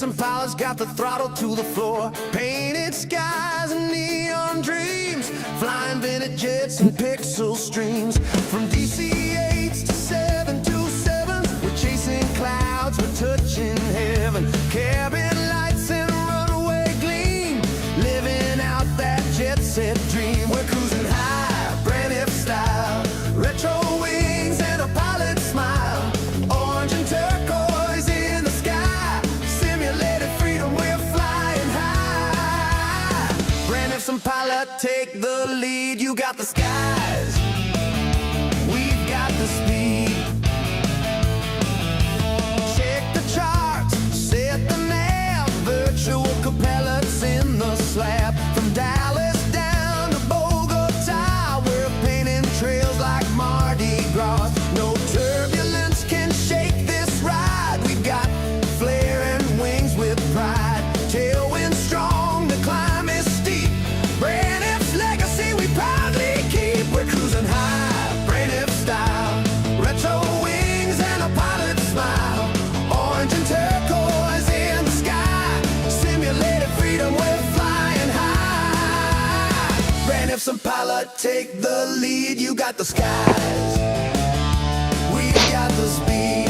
Some pilots got the throttle to the floor, painted skies and neon dreams, flying vintage jets and pixel streams. From DC-8s to 727s, we're chasing clouds, we're touching heaven. Cabin lights and runaway gleam, living out that jet set dream. We're cruising high, Braniff style, retro wings and a pilot smile, orange and turquoise in the sky, simulated freedom, we're flying high. Braniff, some pilot, take the lead. You got the skies, we've got the speed. Check the charts, set the nav, virtual propellers in the slab. From Dallas down to Bogota, we're painting trails like Mardi Gras. No turbulence can shake this ride. We've got flaring wings with pride. Tailwind strong, the climb is steep. Braniff's legacy we proudly keep. We're cruising high, Braniff style, retro wings and a pilot smile, orange and turquoise in the sky, simulated freedom, we're flying high. Braniff, some pilot, take the lead. You got the skies, we got the speed.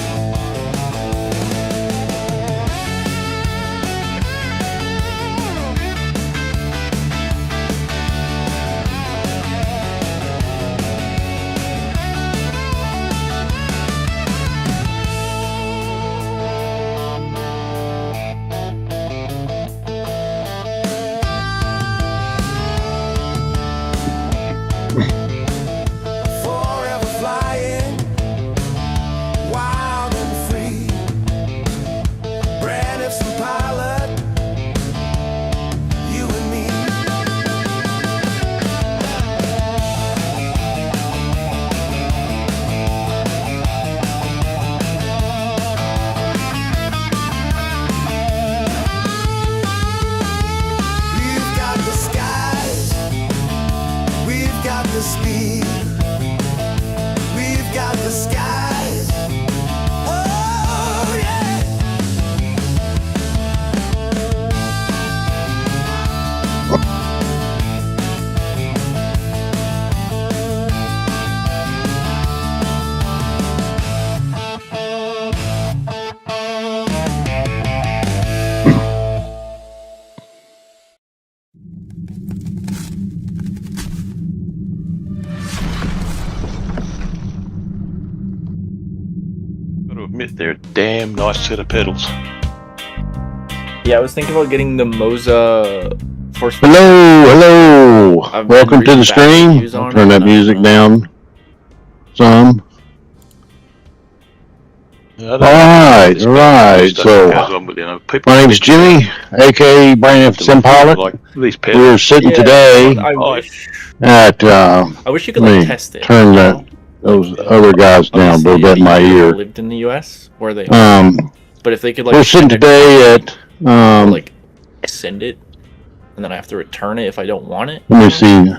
Forever flying, wild and free. Braniff, some pilot, you and me. We've got the skies, we've got the speed. We've got the skies. Oh yeah. Gotta admit, they're a damn nice set of pedals. Yeah, I was thinking about getting the Moza Force. Hello. I've been Welcome to reading the back stream. reviews on I'll it, turn that and I music don't know. down some. All right. So, My name is Jimmy, aka Braniff Symbolic. Like these We're pedals. sitting today I wish at. I wish you could let like me test it. turn you that know? those other guys down a little bit in my ear. Lived in the U.S. where they but if they could like We're sitting today at. or, like send it and then I have to return it if I don't want it. Let me see.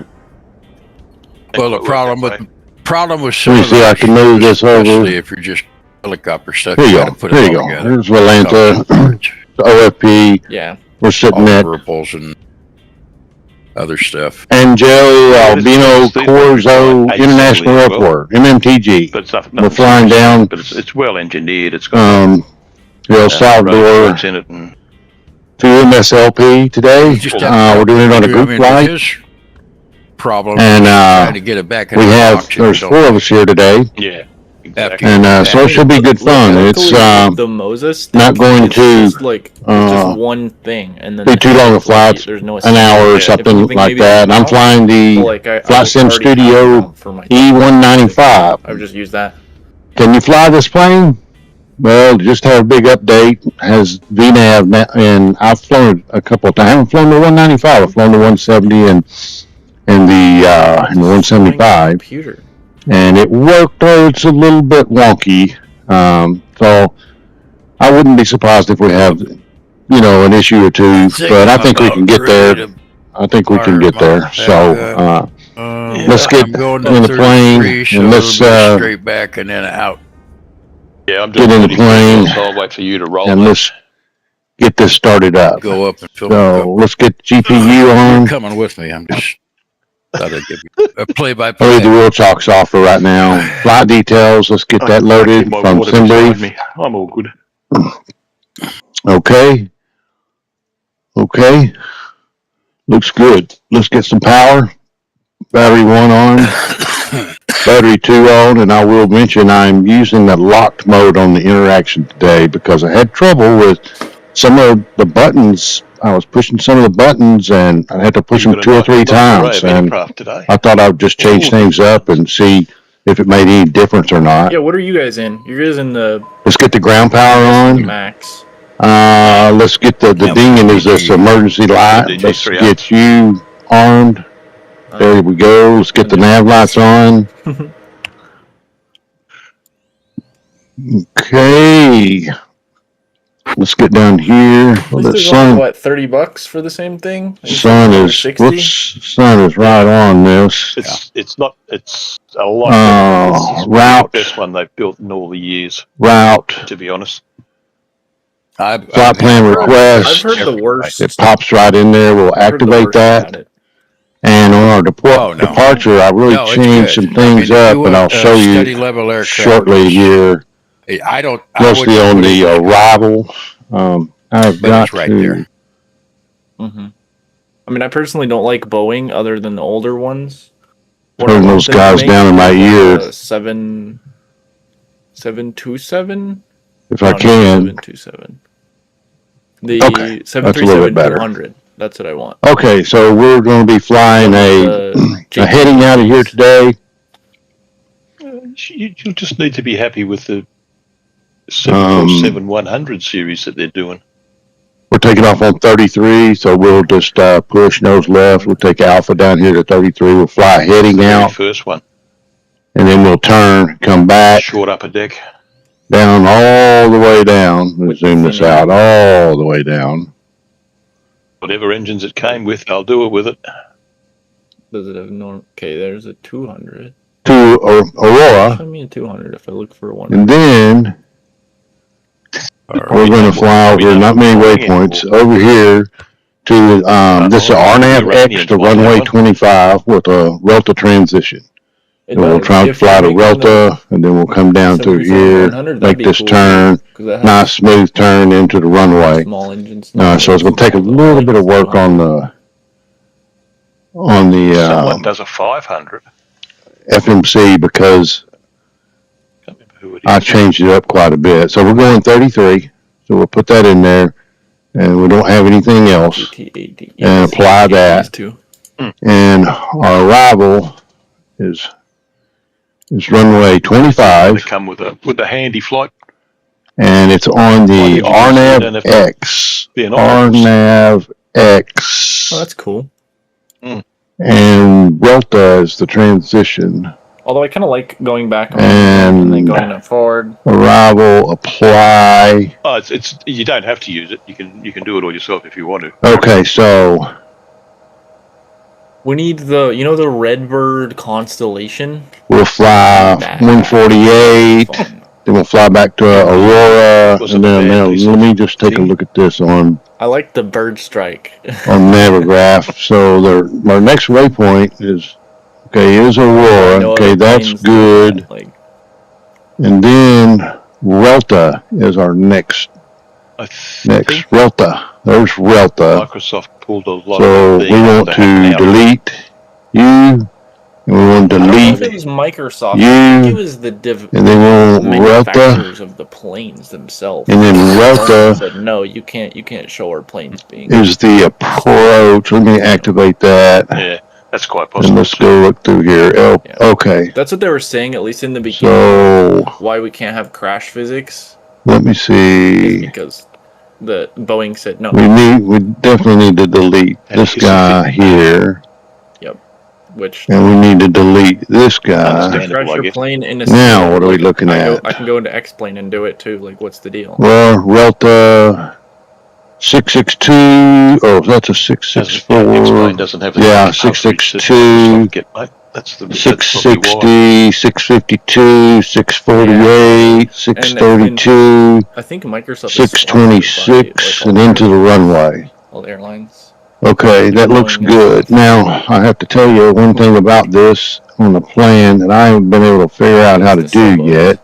Well, the problem with Let me see. I can move this over. especially if you're just helicopter stuff, Here you gotta go. put There it you all go. together. Here's Atlanta, the OFP. Yeah. We're All sitting the at ripples and other stuff. Angelo Albino Corzo International Airport, MMTG. But it's not, We're flying down. But it's well engineered. It's got El Salvador roads in it and to MSLP today. You just We're doing it on a group flight, His problem and trying to get it back in we the have box if you there's don't- 4 of us here today, yeah, After exactly. and so it should be good fun. It's the Moza stick not going is to, just like it's just one thing and then be too long a flight, there's no an hour or if something you think like maybe that. And I'm flying the like Flightsim Studio E-195. I've just used that. Can you fly this plane? Well, just had a big update. Has VNAV, and I've flown a couple of times. I haven't flown the 195. I've flown the 170 and the 175, Computer. and it worked. Though it's a little bit wonky. So I wouldn't be surprised if we have, an issue or two. But I think we can get there. I think we can get there. So let's get in the plane and let's straight back and then out. Yeah, I'm get in the plane so I'll wait for you to roll. and let's get this started up. Go up and fill So let's get GPU You're on. coming with me. I'm just thought I'd give you a I'll leave the play-by-play. wheel chalk off for right now. Flight details, let's get that loaded My from water beside SimBrief. me. I'm all good. Okay. Okay. Looks good. Let's get some power. Battery 1 on. Battery 2 on. And I will mention I'm using the locked mode on the interaction today because I had trouble with some of the buttons. I was pushing some of the buttons and I had to push them 2 or 3 times. And I thought I would just change things up and see if it made any difference or not. Yeah, what are you guys in? You're guys in the Let's get the ground power on. max. Let's get the dinging is this emergency light. Let's get you armed. There we go. Let's get the nav lights on. Okay. Let's get down here. Well, the sun, what, $30 for the same thing? sun is, 60? whoops, sun is right on this. It's not. It's a lot. Better. This is Route. the best one they've built in all the years. Route. To be honest. Flight plan request. I've heard the worst. It pops right in there. We'll activate that. And on our departure, I really changed some things up, and I'll show you shortly here. Mostly on the arrival. I've got right to. there. Mm-hmm. I mean, I personally don't like Boeing other than the older ones. Turn those guys down in my ear. 727? If I can. 727. The Okay, that's a little bit better. 737-200. That's what I want. Okay, so we're going to be flying a heading out of here today. You'll just need to be happy with the 747-100 series that they're doing. We're taking off on 33, so we'll just push nose left. We'll take Alpha down here to 33. We'll fly heading out. First one. And then we'll turn, come back. Short upper deck. Down all the way down. We'll zoom this out all the way down. Whatever engines it came with, I'll do it with it. Does it have no? Okay, there's a 200. To Aurora. I mean 200 if I look for one. And then we're going to fly over, not many waypoints, over here to this RNAV X to runway 25 with a Relta transition. And we'll try to fly to Relta, and then we'll come down through here, make this turn, nice smooth turn into the runway. So it's going to take a little bit of work on the Someone does a 500. FMC because I changed it up quite a bit. So we're going 33. So we'll put that in there, and we don't have anything else, and apply that. And our arrival is runway 25. They come with a handy flight. And it's on the RNAV X. RNAV X. Oh, that's cool. And Relta is the transition. Although I kind of like going back and then going forward. Arrival, apply. Oh, it's you don't have to use it. You can do it all yourself if you want to. Okay, so we need the Redbird constellation. We'll fly 148. Then we'll fly back to Aurora, and then let me just take a look at this on. I like the bird strike on Navigraph. So our next waypoint is Aurora. Okay, that's good. And then Relta is our next Relta. There's Relta. Microsoft pulled a lot. So we want to delete you. And we want to delete it was Microsoft. you, it was the and then we'll manufacturers of the planes themselves. And then Relta said, no, you can't show our planes being. Is the approach? Let me activate that. Yeah, that's quite possible. And let's go look through here. Okay. That's what they were saying, at least in the beginning. So why we can't have crash physics? Let me see. Because the Boeing said no. We definitely need to delete this guy here. And we need to delete this guy. Now, what are we looking at? I can go into X-Plane and do it too. Like, what's the deal? Well, Relta 662. Oh, that's a 664. X-Plane doesn't have 662. That's the 660, 652, 648, 632, I think Microsoft is 626, and into the runway. all airlines. Okay, that looks good. Now, I have to tell you one thing about this on the plan that I haven't been able to figure out how to do yet.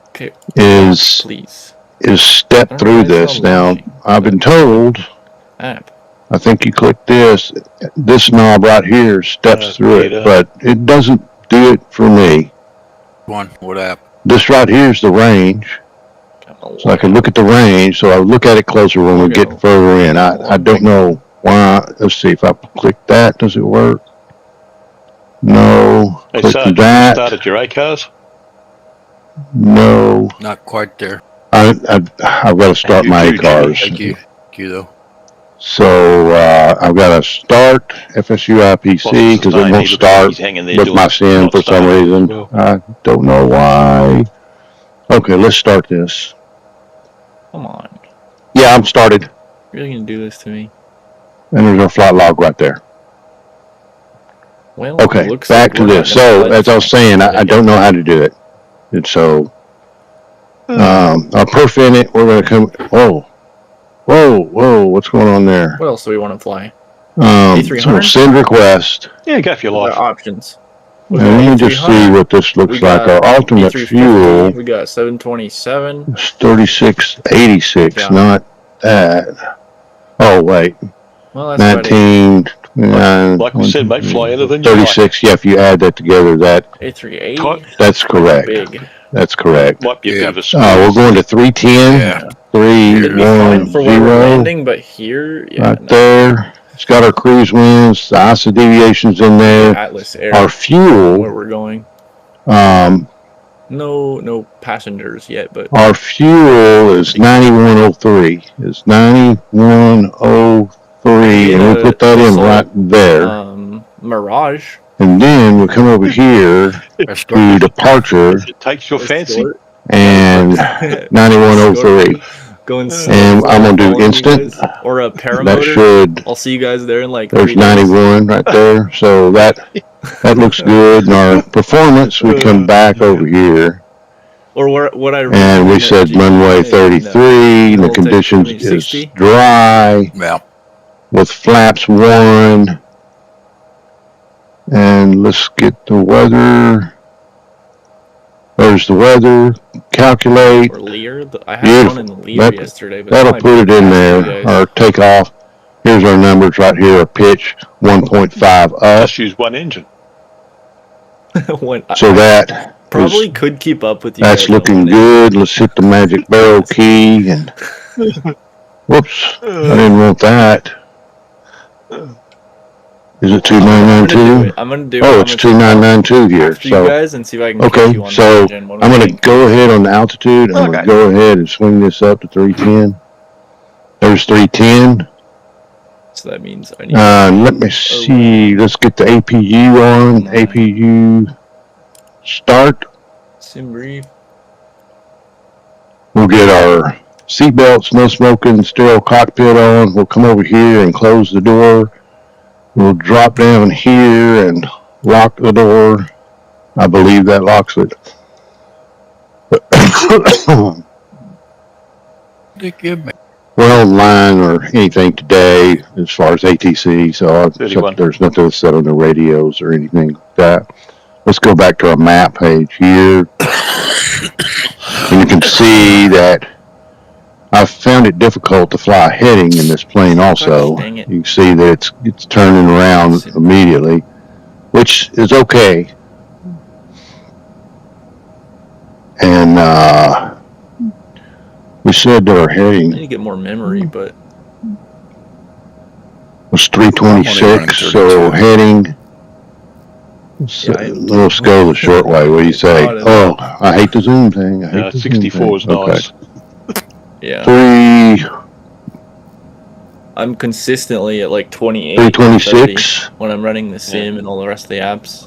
Okay. Is step through this. Now, I've been told, app. I think you click this knob right here steps through it, but it doesn't do it for me. What app? This right here is the range. So I can look at the range, so I'll look at it closer when we get further in. I don't know why. Let's see if I click that. Does it work? No. Hey, click Sarge, that. you started your ACARS? No. Not quite there. I've got to start my ACARS. Thank you though. So I've got to start FSU IPC because it won't start with my SIM for some reason. No. I don't know why. Okay, let's start this. Come on. Yeah, I'm started. You're really gonna do this to me? And there's our flight log right there. Well, okay, back to this. So, as I was saying, I don't know how to do it. And so, I'll perf in it. We're going to come. Whoa, what's going on there? What else do we want to fly? So send request. Yeah, go for your life. Options. And let me just see what this looks like. Our ultimate fuel. We got 727. It's 3686, yeah. Not that. Oh, wait. Well, that's 19. Like we said, mate, fly anything. 36, yeah, if you add that together, that. A380. That's correct. Big. That's correct. Might be a bit of a we're going to 310. Yeah. 310. For where we're landing, but here, yeah, right there. It's got our cruise winds, the ISA deviations in there. Atlas Air. Our fuel. Where we're going. No passengers yet, but our fuel is 9103. It's 9103, and we put that in right there. Mirage. And then we come over here to departure. It takes your fancy. And 9103. Going and I'm gonna do instant or a paramotor. That should. I'll see you guys there in like. There's 91 right there, so that looks good. And our performance, we come back over here. Or what I and we said runway 33. And the conditions is dry. Yeah. With flaps 1. And let's get the weather. There's the weather. Calculate. Or Lear. I had one in the Lear yesterday. But that'll put it in there. Our takeoff. Here's our numbers right here. Our pitch 1.5 up. Just use one engine. So that probably could keep up with you. That's looking good. Let's hit the magic barrel key and. Whoops! I didn't want that. Is it 2992? I'm gonna do it. Oh, it's 2992 here. So you guys and see if I can okay, you on so I'm gonna go ahead on the altitude. I'm gonna go ahead and swing this up to 310. There's 310. So that means I need. Let me see. Let's get the APU on. APU start. Sim brief. We'll get our seatbelts, no smoking, stereo cockpit on. We'll come over here and close the door. We'll drop down here and lock the door. I believe that locks it. We're online or anything today as far as ATC, so there's nothing set on the radios or anything like that. Let's go back to our map page here. And you can see that I found it difficult to fly heading in this plane also. You can see that it's turning around immediately, which is okay. And we said that our heading I need to get more memory, but was 326, so heading. Let's go the short way. What do you say? Oh, I hate the zoom thing. 64 is nice. Yeah. 3. I'm consistently at like 28. 326 when I'm running the sim and all the rest of the apps.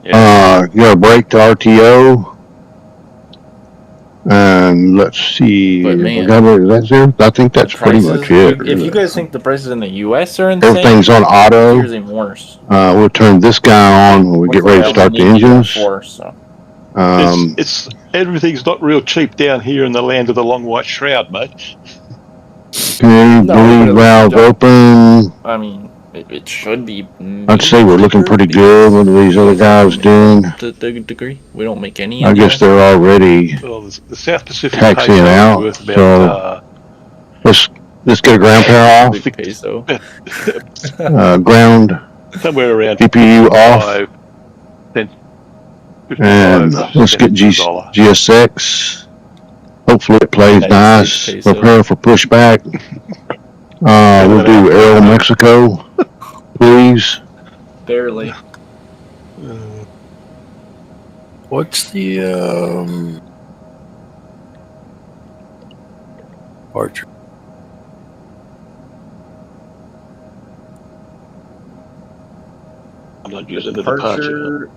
You got to brake to RTO. And let's see. But, man, That's it. I think that's pretty much it. If you guys think the prices in the U.S. are insane, Everything's on auto. here's even worse. We'll turn this guy on when we get ready to start the engines. It's everything's not real cheap down here in the land of the long white shroud, mate. Okay, blue valve open. I mean, it should be. I'd say we're looking pretty good. What are these other guys doing? The degree we don't make any. I guess they're already Well, the South Pacific taxiing out. worth about, Let's get a ground power off. Peso. Ground somewhere around PPU off. 55 And let's get GSX. Hopefully it plays nice. Prepare for pushback. We'll do Aero Mexico, please. Barely. What's the departure? I'm not using the departure.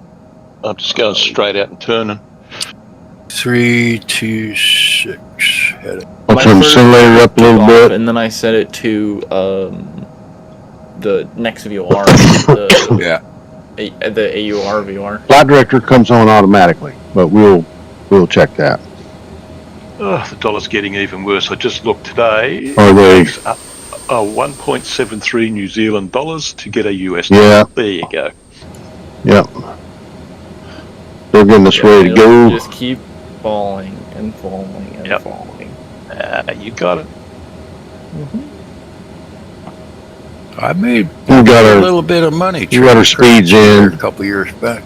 I'm just going straight out and turning. 326. I'll turn the simulator up a little bit. And then I set it to the next VOR. The AUR VOR. Flight director comes on automatically, but we'll check that. Oh, the dollar's getting even worse. I just looked today. Are they? 1.73 New Zealand dollars to get a US Yeah. dollar. There you go. Yep. They're getting us ready to go. Just keep falling and falling and falling. You got it. I made We got a our little bit of money. we got our speeds in. A couple years back.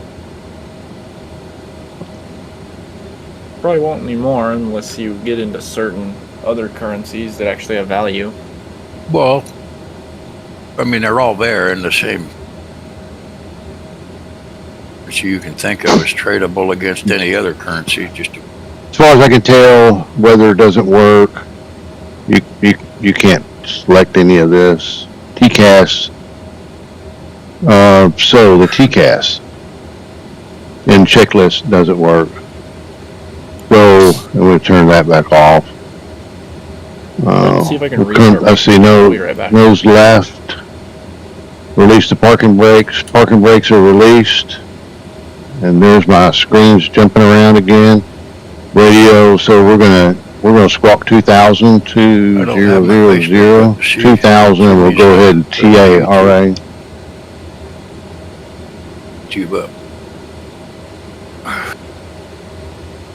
Probably won't anymore unless you get into certain other currencies that actually have value. Well, I mean, they're all there in the same. Which you can think of as tradable against any other currency. Just to, As far as I can tell, weather doesn't work. You can't select any of this. TCAS. So the TCAS in checklist doesn't work. So I'm going to turn that back off. Let's see if I can restart. I see I'll be right back. nose left. Release the parking brakes. Parking brakes are released. And there's my screens jumping around again. Radio, so we're gonna squawk 2000 to 000 2000, and we'll go ahead and TARA. tube up.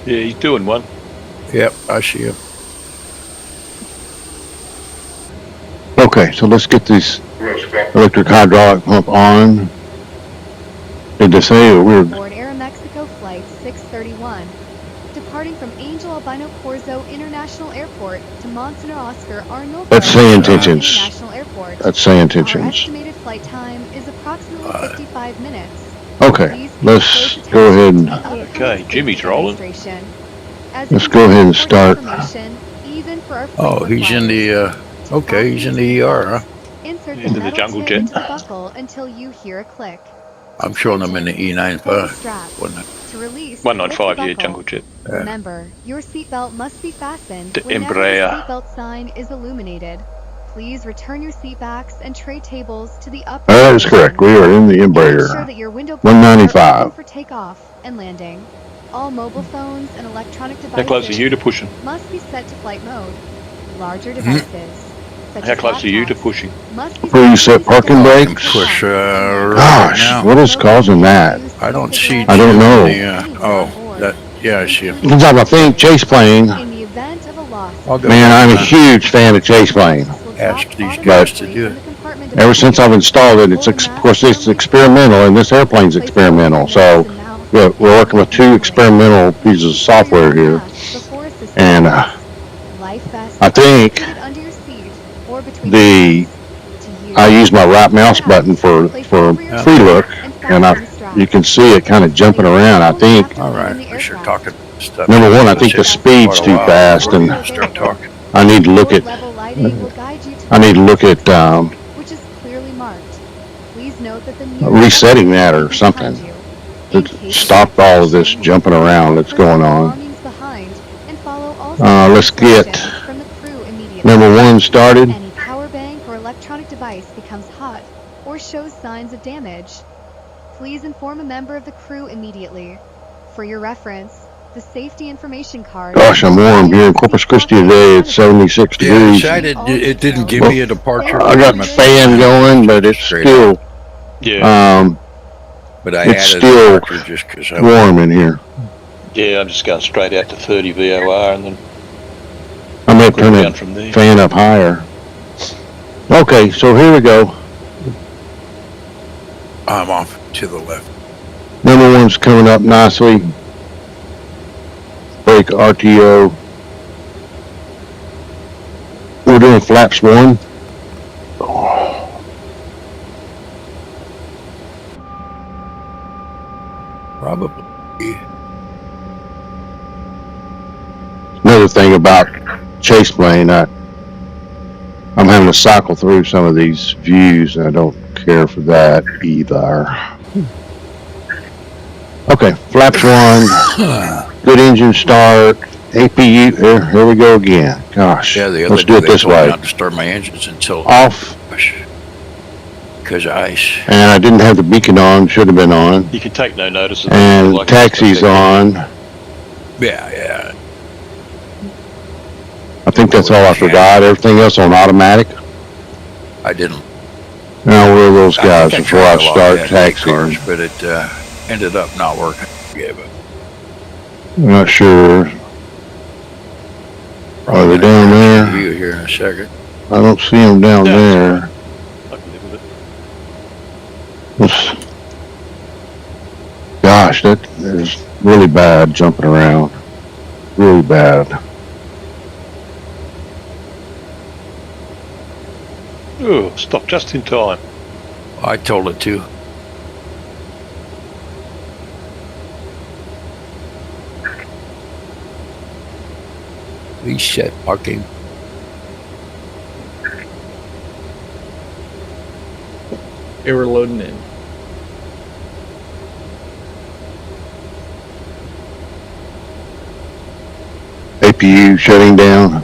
Yeah, he's doing one. Yep, I see him. Okay, so let's get this electric hydraulic pump on. Did they say we're Board Aeromexico Flight 631, departing from Angel Albino Corzo International Airport to Monsignor Oscar Arnold That's saying intentions. International Airport. That's saying Our intentions. estimated flight time is approximately 55 minutes. Okay, Please pay let's close go ahead attention and to the Okay, upcoming Jimmy's safety rolling. demonstration. As Let's it go ahead and contains start. information, even for our Oh, frequent he's in flyers. the, okay, he's in the ER, huh? Insert into the metal jungle tip jet. into the buckle until you hear a click. I'm showing him in the Pull the E95. strap. Wasn't it? To release, 195, lift the yeah, buckle. jungle jet. Yeah. Remember, your seatbelt must be fastened The whenever Embraer. the seatbelt sign is illuminated. Please return your seat backs and tray tables to the upper. That is correct. We are in the Ensure Embraer. that your window 195. are open for takeoff and landing. All mobile phones and electronic How close are devices you to pushing? must be set to flight mode. Larger devices, such How as close are you to laptops, pushing? must be Please set to parking stand brakes. Push, right Gosh, now. what is causing that? I don't see. I don't know. Oh, that, yeah, I see him. Since I'm a fan chase plane, In the event of a loss, I'll go. man, I'm a huge fan of chase plane. Ask these guys to do it. Ever since I've installed it, of course it's experimental, and this airplane's experimental. So we're working with two experimental pieces of software here, and I think I use my right mouse button for free look, and you can see it kind of jumping around. I think All right, we should talk stuff. number one, I think the speed's too fast, and Start talking. I need to look at which is clearly marked. Please note that the resetting that or something to stop all of this jumping around that's going on. Let's get instructions from the crew immediately. number 1 started. Any power bank or electronic device becomes hot or shows signs of damage, please inform a member of the crew immediately. For your reference, the safety information card. Gosh, I'm warm here in Corpus Christi today. It's 76 Yeah, degrees. decided it didn't give me a departure. I got the fan going, but it's still, Yeah. But I it's added still a departure just because I warm in here. Yeah, I'm just going straight out to 30 VOR and then I may turn down that from there. fan up higher. Okay, so here we go. I'm off to the left. Number 1's coming up nicely. Brake RTO. We're doing flaps 1. Probably. Another thing about chase plane, I'm having to cycle through some of these views, and I don't care for that either. Okay, flaps 1. Good engine start. APU. Here we go again. Gosh, Yeah, the other let's day do it they this told me way. not to start my engines until Off, because of ice. and I didn't have the beacon on. Should have been on. You can take no notice of that. And Like taxi's it's on. Yeah. I think that's all I forgot. Everything else on automatic. I didn't. Now where are those guys think before I tried a lot start of that taxiing? cars, but it ended up not working. Yeah, but I'm not sure. Are they probably down there? view here in a second. I don't see them down Yeah, there. I can live with it. Let's- Gosh, that is really bad jumping around. Really bad. Oh, stop just in time. I told it to. Reset parking. They were loading in. APU shutting down.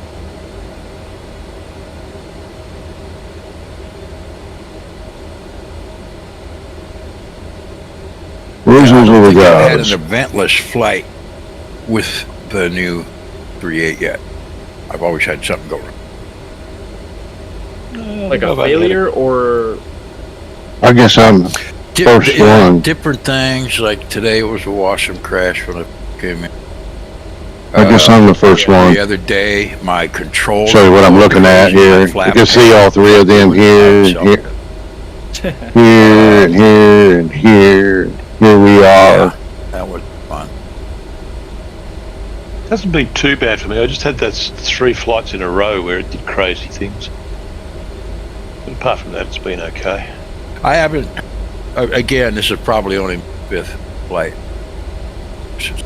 Where's those little I had an guys? eventless flight with the new 3.8 yet. I've always had something go wrong. Like a failure or I guess I'm First one. Different things, like today was a washroom crash when I came in. I guess I'm the first one. The other day, my control. Show you what I'm looking at here. You can see all 3 of them here and here. Here and here and here. Here we are. Yeah, that was fun. It hasn't been too bad for me. I just had those 3 flights in a row where it did crazy things. But apart from that, it's been okay. I haven't. Again, this is probably only my 5th flight. It's just,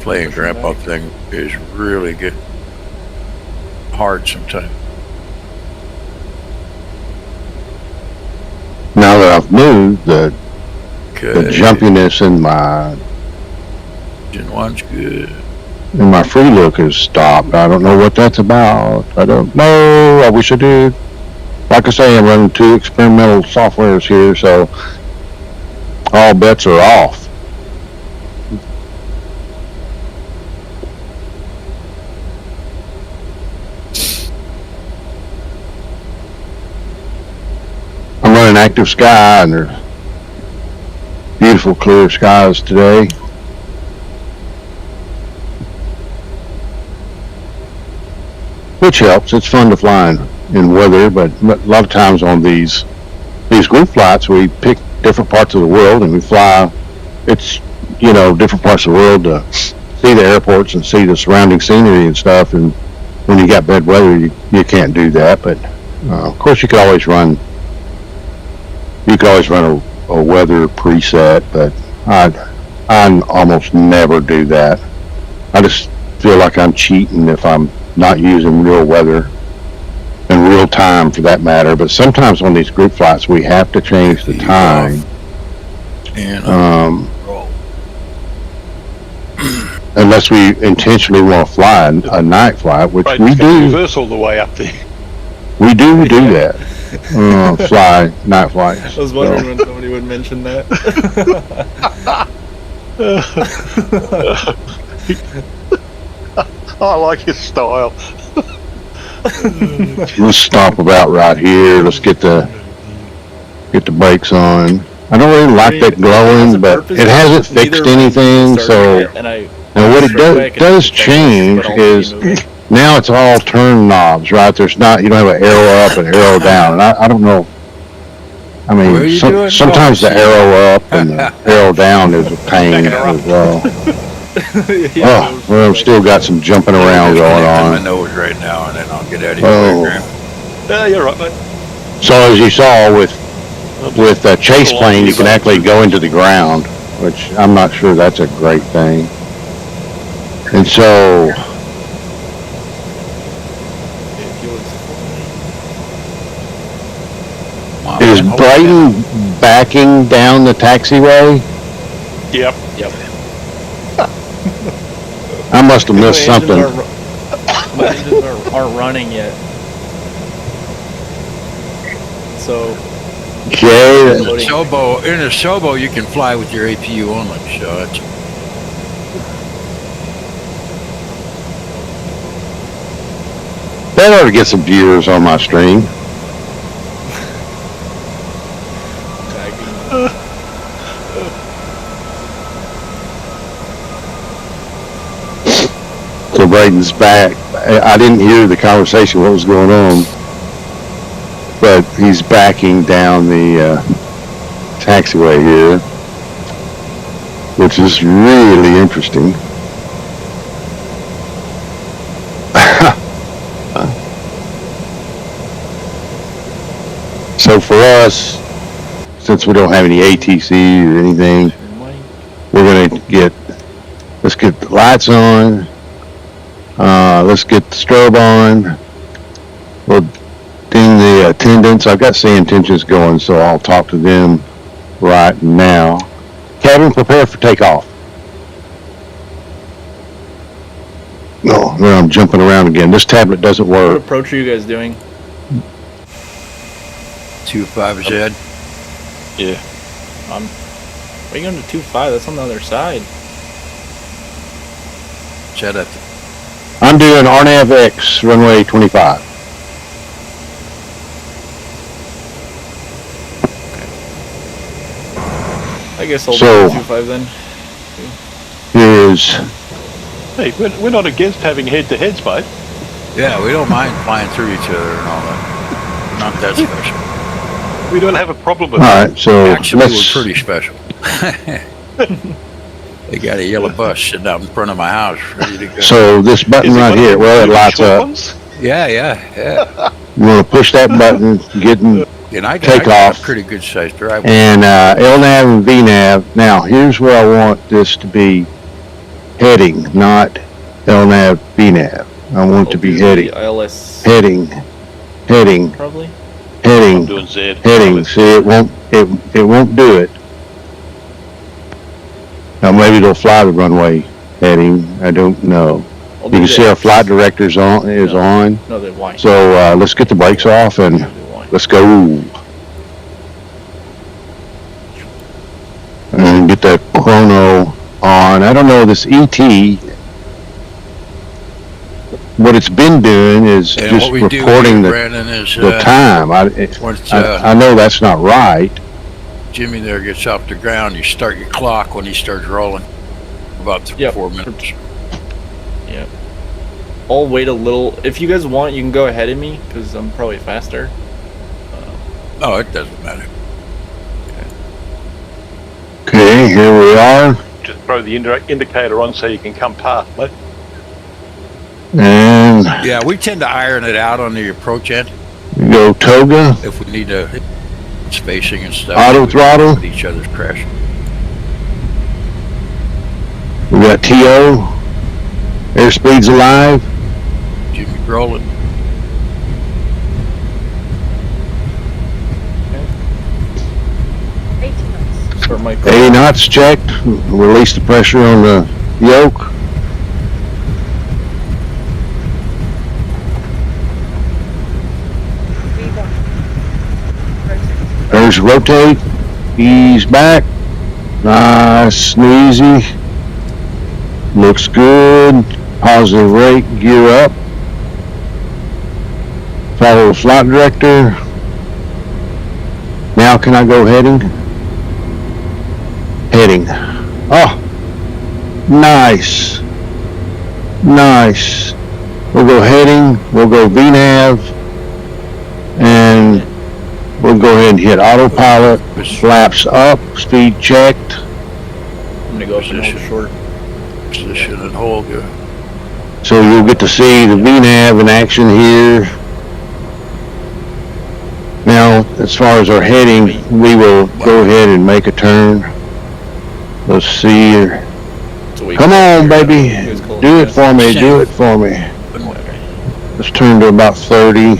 playing grandpa thing is really good. Hard sometimes. Now that I've moved, the Good. jumpiness in my Engine 1's good. free look has stopped. I don't know what that's about. I don't know. I wish I did. Like I say, I'm running 2 experimental softwares here, so all bets are off. I'm running Active Sky, and there's beautiful clear skies today. Which helps. It's fun to fly in weather, but a lot of times on these group flights, we pick different parts of the world and we fly. It's, different parts of the world to see the airports and see the surrounding scenery and stuff. And when you got bad weather, you can't do that. But of course, you could always run a weather preset, but I almost never do that. I just feel like I'm cheating if I'm not using real weather and real real time for that matter. But sometimes on these group flights, we have to change the time. And roll. Unless we intentionally want to fly a night flight, which Right, we it's gonna do. reverse all the way up there. We do that. Fly night flights. I was wondering when somebody would mention that. I like his style. Let's stop about right here. Let's get the brakes on. I don't really like that glowing, but it hasn't fixed anything. So now what it does change is now it's all turn knobs, right? There's not, you don't have an arrow up and arrow down. And I don't know. I mean, sometimes the arrow up and the arrow down is a pain as well. Oh, well, I've still got some jumping around going my on. nose right now, and then I'll get out of here. Yeah, you're right, mate. So as you saw with a chase plane, you can actually go into the ground, which I'm not sure that's a great thing. And so is Brayden backing down the taxiway? Yep. I must have missed something. My engines aren't running yet. So. Okay. In a Sobo, you can fly with your APU only, so it's... That ought to get some viewers on my stream. So Braden's back. I didn't hear the conversation, what was going on, but he's backing down the taxiway here, which is really interesting. So for us, since we don't have any ATC or anything, we're gonna let's get the lights on. Let's get the strobe on. We'll ding the attendants. I've got say intentions going, so I'll talk to them right now. Kevin, prepare for takeoff. No, I'm jumping around again. This tablet doesn't What work. approach are you guys doing? 25Z. Yeah. Why are you going to 2.5? That's on the other side. Set up. I'm doing RNAV X, runway 25. I guess I'll So- do 2.5 then. Here's Hey, we're not against having head-to-heads, mate. Yeah, we don't mind flying through each other and all that. Not that special. We don't have a problem with all that. right. So Actually, let's. we're pretty special. They got a yellow bus sitting out in front of my house, ready to go. So this button Is it right one of here, the well, it really lights short up. ones? Yeah. You want to push that button, getting And I Take got off. a pretty good sized drive. and LNAV and VNAV. Now, here's where I want this to be heading, not LNAV, VNAV. I want it to be heading, ILS heading, probably. I'm heading, doing Z. heading. See, it won't do it. Now maybe it'll fly the runway heading. I don't know. I'll You do can see our that. flight director's on. No, they won't. So let's get the brakes off and They won't. let's go. And get that chrono on. I don't know, this ET, what it's been doing is And just what we recording do, Brandon, is the time. once I know that's not right. Jimmy there gets off the ground, you start your clock when he starts rolling. About Yep. 4 minutes. Yeah. I'll wait a little. If you guys want, you can go ahead of me, because I'm probably faster. No, it doesn't matter. Okay, here we are. Just throw the indicator on so you can come past, mate. And Yeah, we tend to iron it out on the approach end we go toga. if we need to spacing and stuff. Auto We throttle. With each other's crash. We got TO. Airspeed's alive. Jimmy rolling. Or Michael. 80 knots checked. Release the pressure on the yoke. There's rotate. Ease back. Nice and easy. Looks good. Positive rate. Gear up. Follow the flight director. Now can I go heading? Heading. Oh, nice. Nice. We'll go heading. We'll go VNAV. And we'll go ahead and hit autopilot. Flaps up. Speed checked. I'm gonna go up and hold short. Position and hold good. So you'll get to see the VNAV in action here. Now, as far as our heading, we will go ahead and make a turn. Let's see here. Come on, baby. Do it for me. Do it for me. Let's turn to about 30.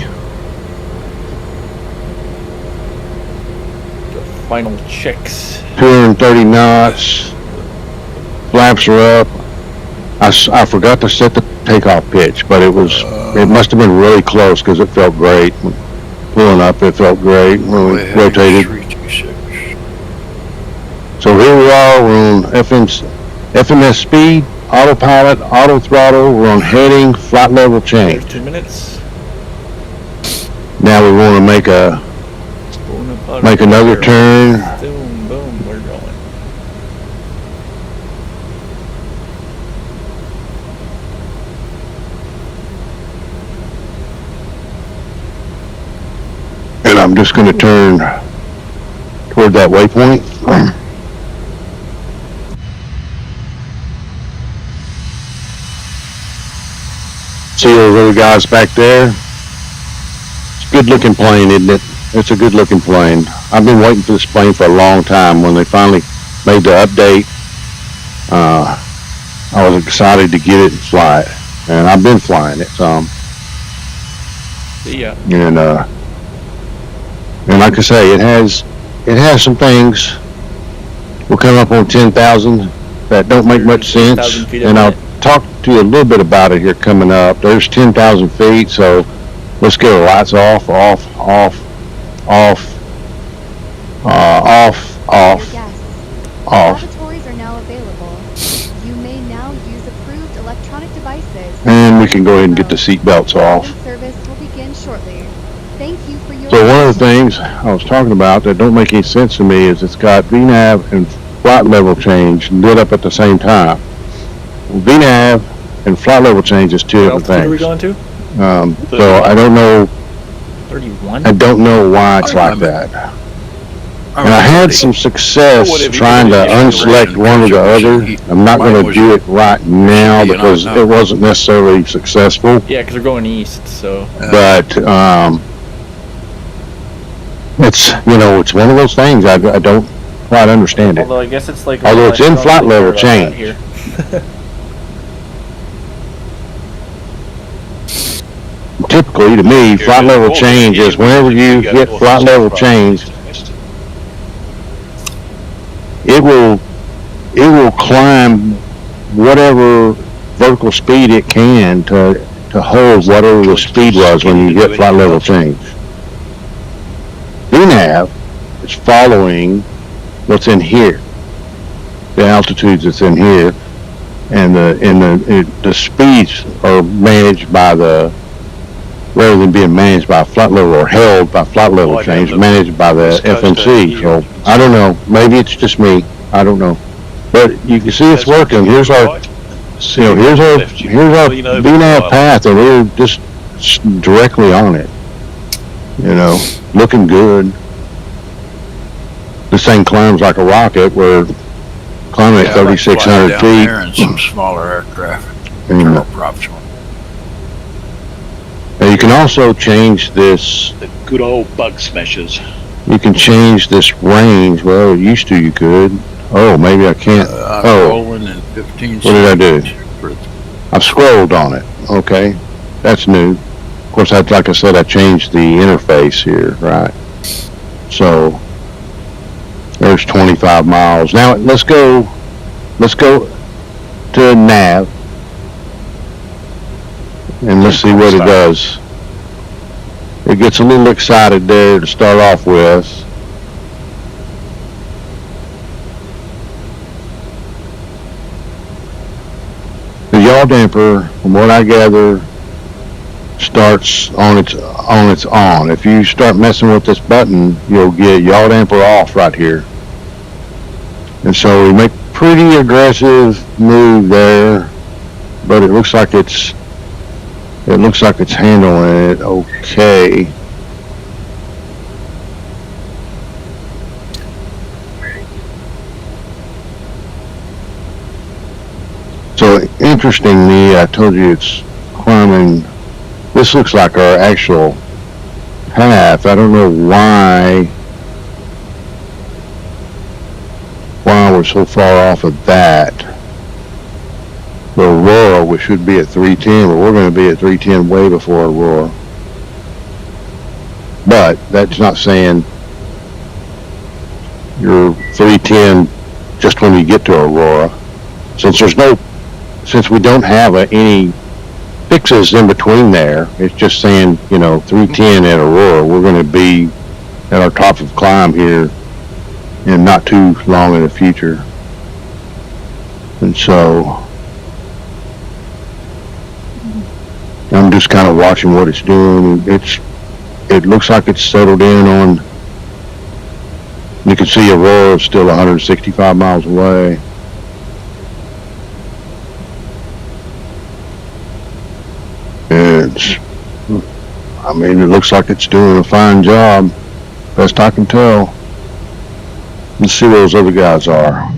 Final checks. 230 knots. Flaps are up. I forgot to set the takeoff pitch, but it must have been really close because it felt great. Pulling up, it felt great when we rotated. 326. So here we are, we're on FMS speed, autopilot, auto throttle, we're on heading, flight level change. 2 minutes. Now we want to make another turn. Boom, boom, we're going. And I'm just going to turn toward that waypoint. See those other guys back there? It's a good looking plane, isn't it? It's a good looking plane. I've been waiting for this plane for a long time. When they finally made the update, I was excited to get it and fly it. And I've been flying it some. Yeah. And like I say, it has some things. We'll come up on 10,000 that don't make much sense. 10,000 feet a And I'll minute. talk to you a little bit about it here coming up. There's 10,000 feet, so let's get the lights off. Dear guests, lavatories are now available. You may now use approved electronic devices. And we can go ahead and get the seat belts off. Boarding service will begin shortly. Thank you for your So one of the things I was talking about that don't make any sense to me is it's got VNAV and flight level change lit up at the same time. VNAV and flight level change is two What different altitude are we things. going to? So I don't know 31? why it's like that. And I had some success trying to unselect one or the other. I'm not going to do it right now because it wasn't necessarily successful. Yeah, because we're going east, so. But it's one of those things I don't quite understand it. Although I guess it's like. Although it's in flight level change. Here. Typically, to me, flight level change is whenever you hit flight level change, it will climb whatever vertical speed it can to hold whatever the speed was when you get flight level change. VNAV is following what's in here, the altitudes that's in here, and the speeds are managed by rather than being managed by flight level or held by flight level change, managed by the FMC. So I don't know. Maybe it's just me. I don't know. But you can see it's working. Here's our VNAV path, and we're just directly on it. Looking good. This thing climbs like a rocket. We're climbing at 3,600 feet. There and some smaller aircraft. And, Turboprops. now you can also change this. The good old bug smashers. You can change this range. Well, you could. Oh, maybe I can't. Rolling in 15 What did I do? seconds. I scrolled on it. Okay, that's new. Of course, like I said, I changed the interface here, right? So There's 25 miles. Now let's go to nav and let's see what it does. It gets a little excited there to start off with. The yaw damper, from what I gather, starts on its on. If you start messing with this button, you'll get yaw damper off right here. And so we make pretty aggressive move there, but it looks like it's handling it okay. So interestingly, I told you it's climbing. This looks like our actual path. I don't know why we're so far off of that. The Aurora, we should be at 310, but we're going to be at 310 way before Aurora. But that's not saying you're 310 just when you get to Aurora. Since we don't have any fixes in between there, it's just saying, 310 at Aurora. We're going to be at our top of climb here in not too long in the future. And so I'm just kind of watching what it's doing. It looks like it's settled in on, you can see Aurora is still 165 miles away. It looks like it's doing a fine job, best I can tell. Let's see where those other guys are.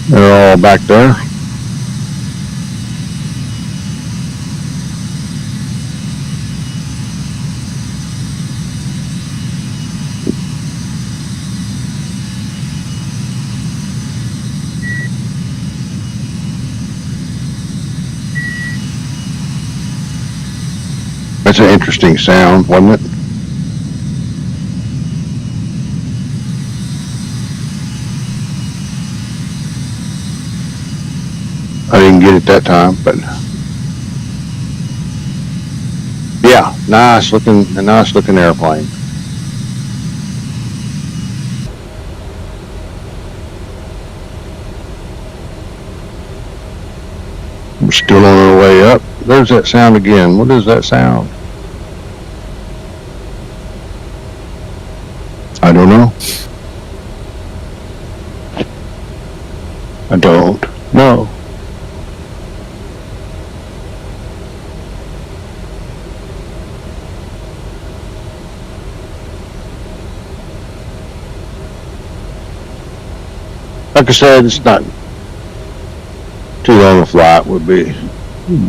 They're all back there. That's an interesting sound, wasn't it? I didn't get it that time, but yeah, nice looking airplane. We're still on our way up. There's that sound again. What is that sound? I don't know. I don't know. Like I said, it's not too long a flight. We'll be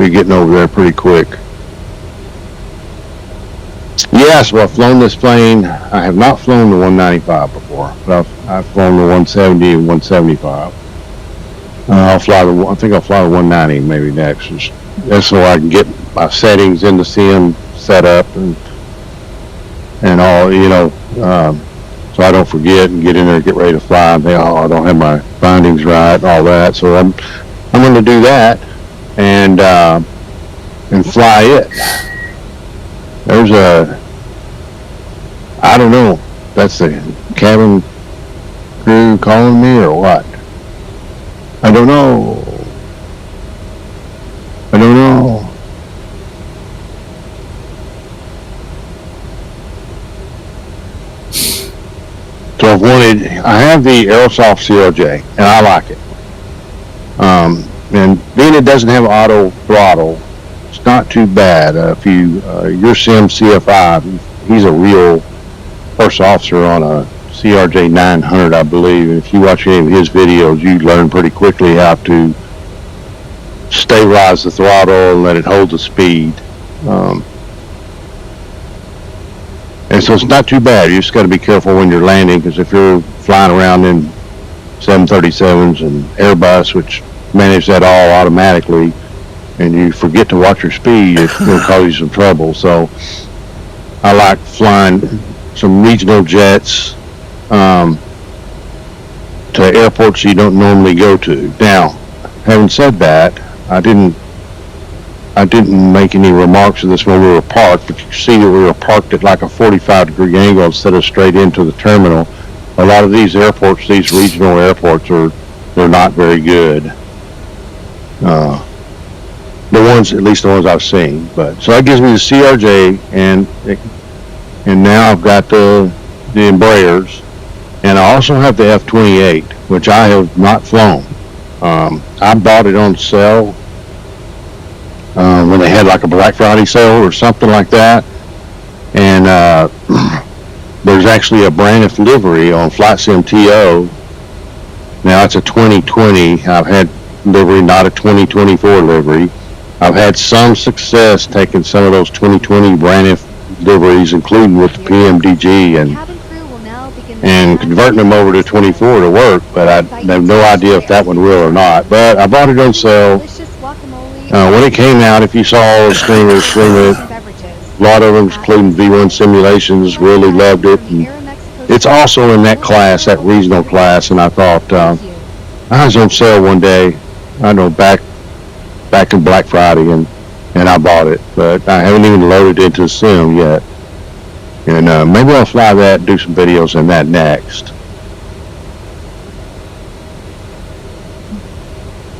getting over there pretty quick. Yes, well, I've flown this plane. I have not flown the 195 before, but I've flown the 170 and 175. I think I'll fly the 190 maybe next. That's so I can get my settings in the sim set up and all, so I don't forget and get in there and get ready to fly and think, I don't have my bindings right and all that. So I'm going to do that and fly it. There's I don't know, that's the cabin crew calling me or what? I don't know. So I have the Aerosoft CLJ and I like it. And being it doesn't have auto throttle, it's not too bad. If your Sim CFI, he's a real first officer on a CRJ 900, I believe. And if you watch any of his videos, you learn pretty quickly how to stabilize the throttle and let it hold the speed. And so it's not too bad. You just got to be careful when you're landing, because if you're flying around in 737s and Airbus, which manage that all automatically, and you forget to watch your speed, it'll cause you some trouble. So I like flying some regional jets to airports you don't normally go to. Now, having said that, I didn't make any remarks of this when we were parked, but you see that we were parked at like a 45-degree angle instead of straight into the terminal. A lot of these airports, these regional airports, they're not very good. The ones, at least the ones I've seen. But so that gives me the CRJ, and now I've got the Embraers, and I also have the F-28, which I have not flown. I bought it on sale when they had like a Black Friday sale or something like that, and there's actually a Braniff livery on Flightsim TO. Now it's a 2020. I've had livery, not a 2024 livery. I've had some success taking some of those 2020 Braniff liveries, including with the PMDG and converting them over to 24 to work, but I have no idea if that one will or not. But I bought it on sale. When it came out, if you saw all the streamers stream it, a lot of them, including V1 Simulations, really loved it. And it's also in that class, that regional class, and I thought, I was on sale one day, I know, back in Black Friday, and I bought it, but I haven't even loaded into the sim yet. And maybe I'll fly that and do some videos in that next.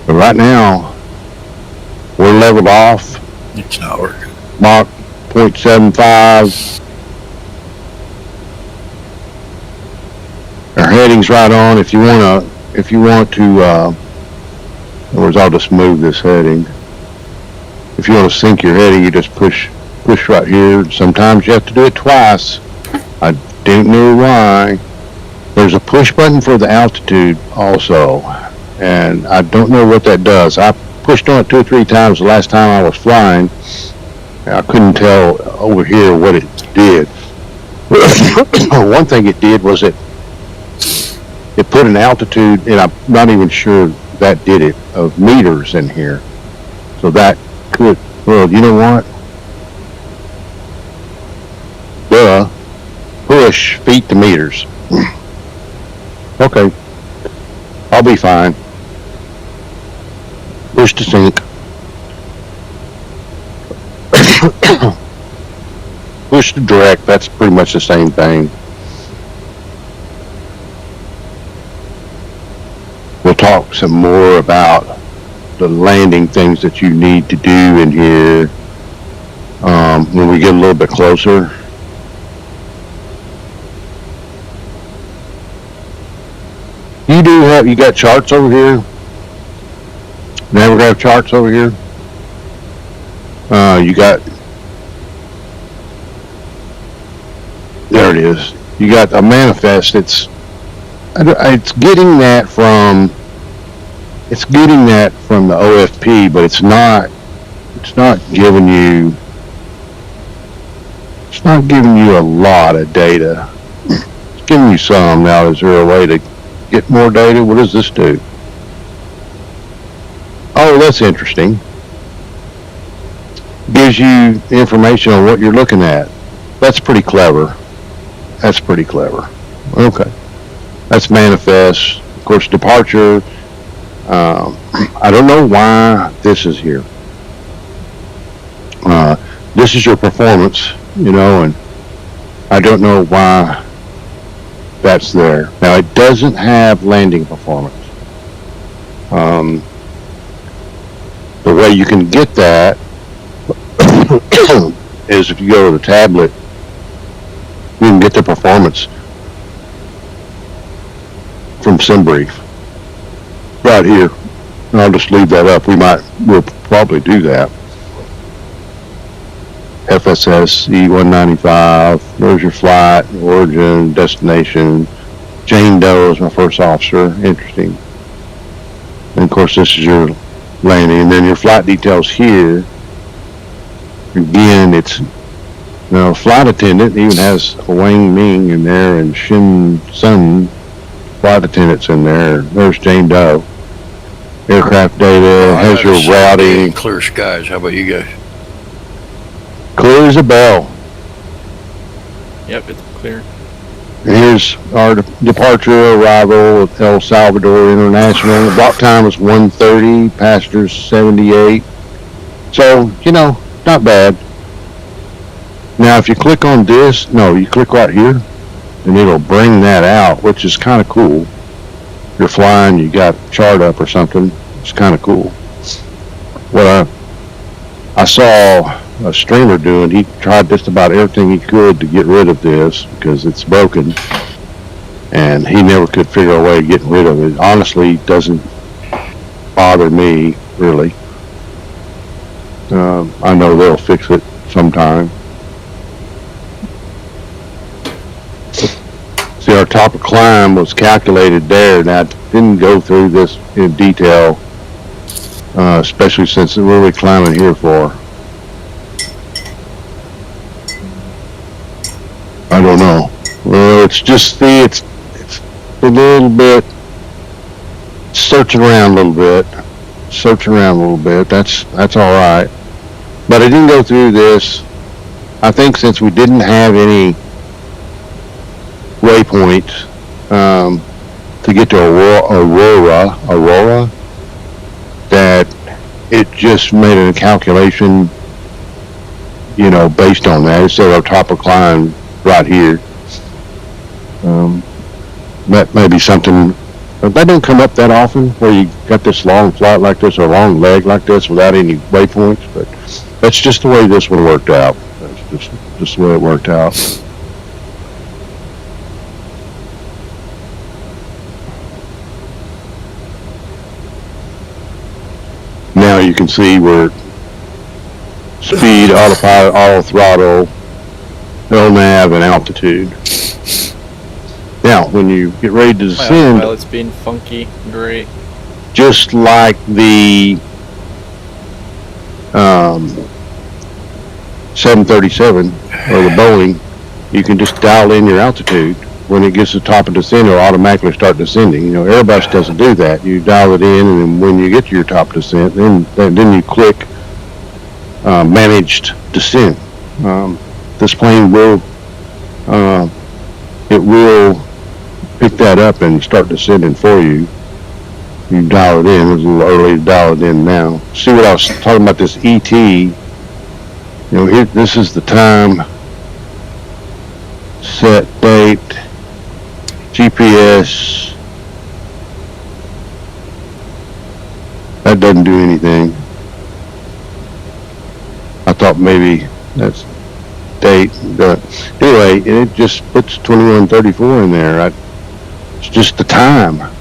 But right now, we're leveled off. It's not working. Mach 0.75. Our heading's right on. If you want to, in other words, I'll just move this heading. If you want to sync your heading, you just push right here. Sometimes you have to do it twice. I don't know why. There's a push button for the altitude also, and I don't know what that does. I pushed on it 2 or 3 times the last time I was flying. I couldn't tell over here what it did. One thing it did was it put an altitude, and I'm not even sure that did it, of meters in here. So that could, well, you know what? Push feet to meters. Okay. I'll be fine. Push to sync. Push to direct, that's pretty much the same thing. We'll talk some more about the landing things that you need to do in here when we get a little bit closer. You got charts over here? Never have charts over here? You got, there it is. You got a manifest. It's getting that from the OFP, but it's not giving you a lot of data. It's giving you some. Now, is there a way to get more data? What does this do? Oh, that's interesting. Gives you information on what you're looking at. That's pretty clever. Okay. That's manifest. Of course, departure. I don't know why this is here. This is your performance, and I don't know why that's there. Now, it doesn't have landing performance. The way you can get that is if you go to the tablet, you can get the performance from SimBrief right here. And I'll just leave that up. We'll probably do that. FSS E-195, there's your flight, origin, destination. Jane Doe is my first officer. Interesting. And of course, this is your landing, and then your flight details here. Again, it's flight attendant even has a Wang Ming in there, and Shin Sun flight attendants in there. There's Jane Doe. Aircraft data has your routing. Clear skies. How about you guys? Clear as a bell. Yep, it's clear. Here's our departure arrival of El Salvador International. The block time was 1:30, passengers 78. So, not bad. Now, if you click on this, you click right here, and it'll bring that out, which is kind of cool. You're flying, you got chart up or something. It's kind of cool. What I saw a streamer doing, he tried just about everything he could to get rid of this because it's broken, and he never could figure a way of getting rid of it. Honestly, it doesn't bother me, really. I know they'll fix it sometime. See, our top of climb was calculated there. Now, I didn't go through this in detail, especially since what are we climbing here for? I don't know. Well, it's just it's a little bit searching around a little bit. That's all right. But I didn't go through this. I think since we didn't have any waypoints to get to Aurora, that it just made a calculation, based on that. It said our top of climb right here. That may be something, but that don't come up that often where you got this long flight like this or long leg like this without any waypoints, but that's just the way this one worked out. That's just the way it worked out. Now you can see where speed, autopilot, auto throttle, LNAV, and altitude. Now, when you get ready to descend, Autopilot's being funky, great. just like the 737 or the Boeing, you can just dial in your altitude. When it gets to the top of descent, it'll automatically start descending. Airbus doesn't do that. You dial it in, and then when you get to your top descent, then you click managed descent. This plane will pick that up and start descending for you. You dial it in. It's a little early to dial it in now. See what I was talking about, this ET. Here, this is the time, set date, GPS. That doesn't do anything. I thought maybe that's date. Anyway, it just puts 2134 in there. It's just the time.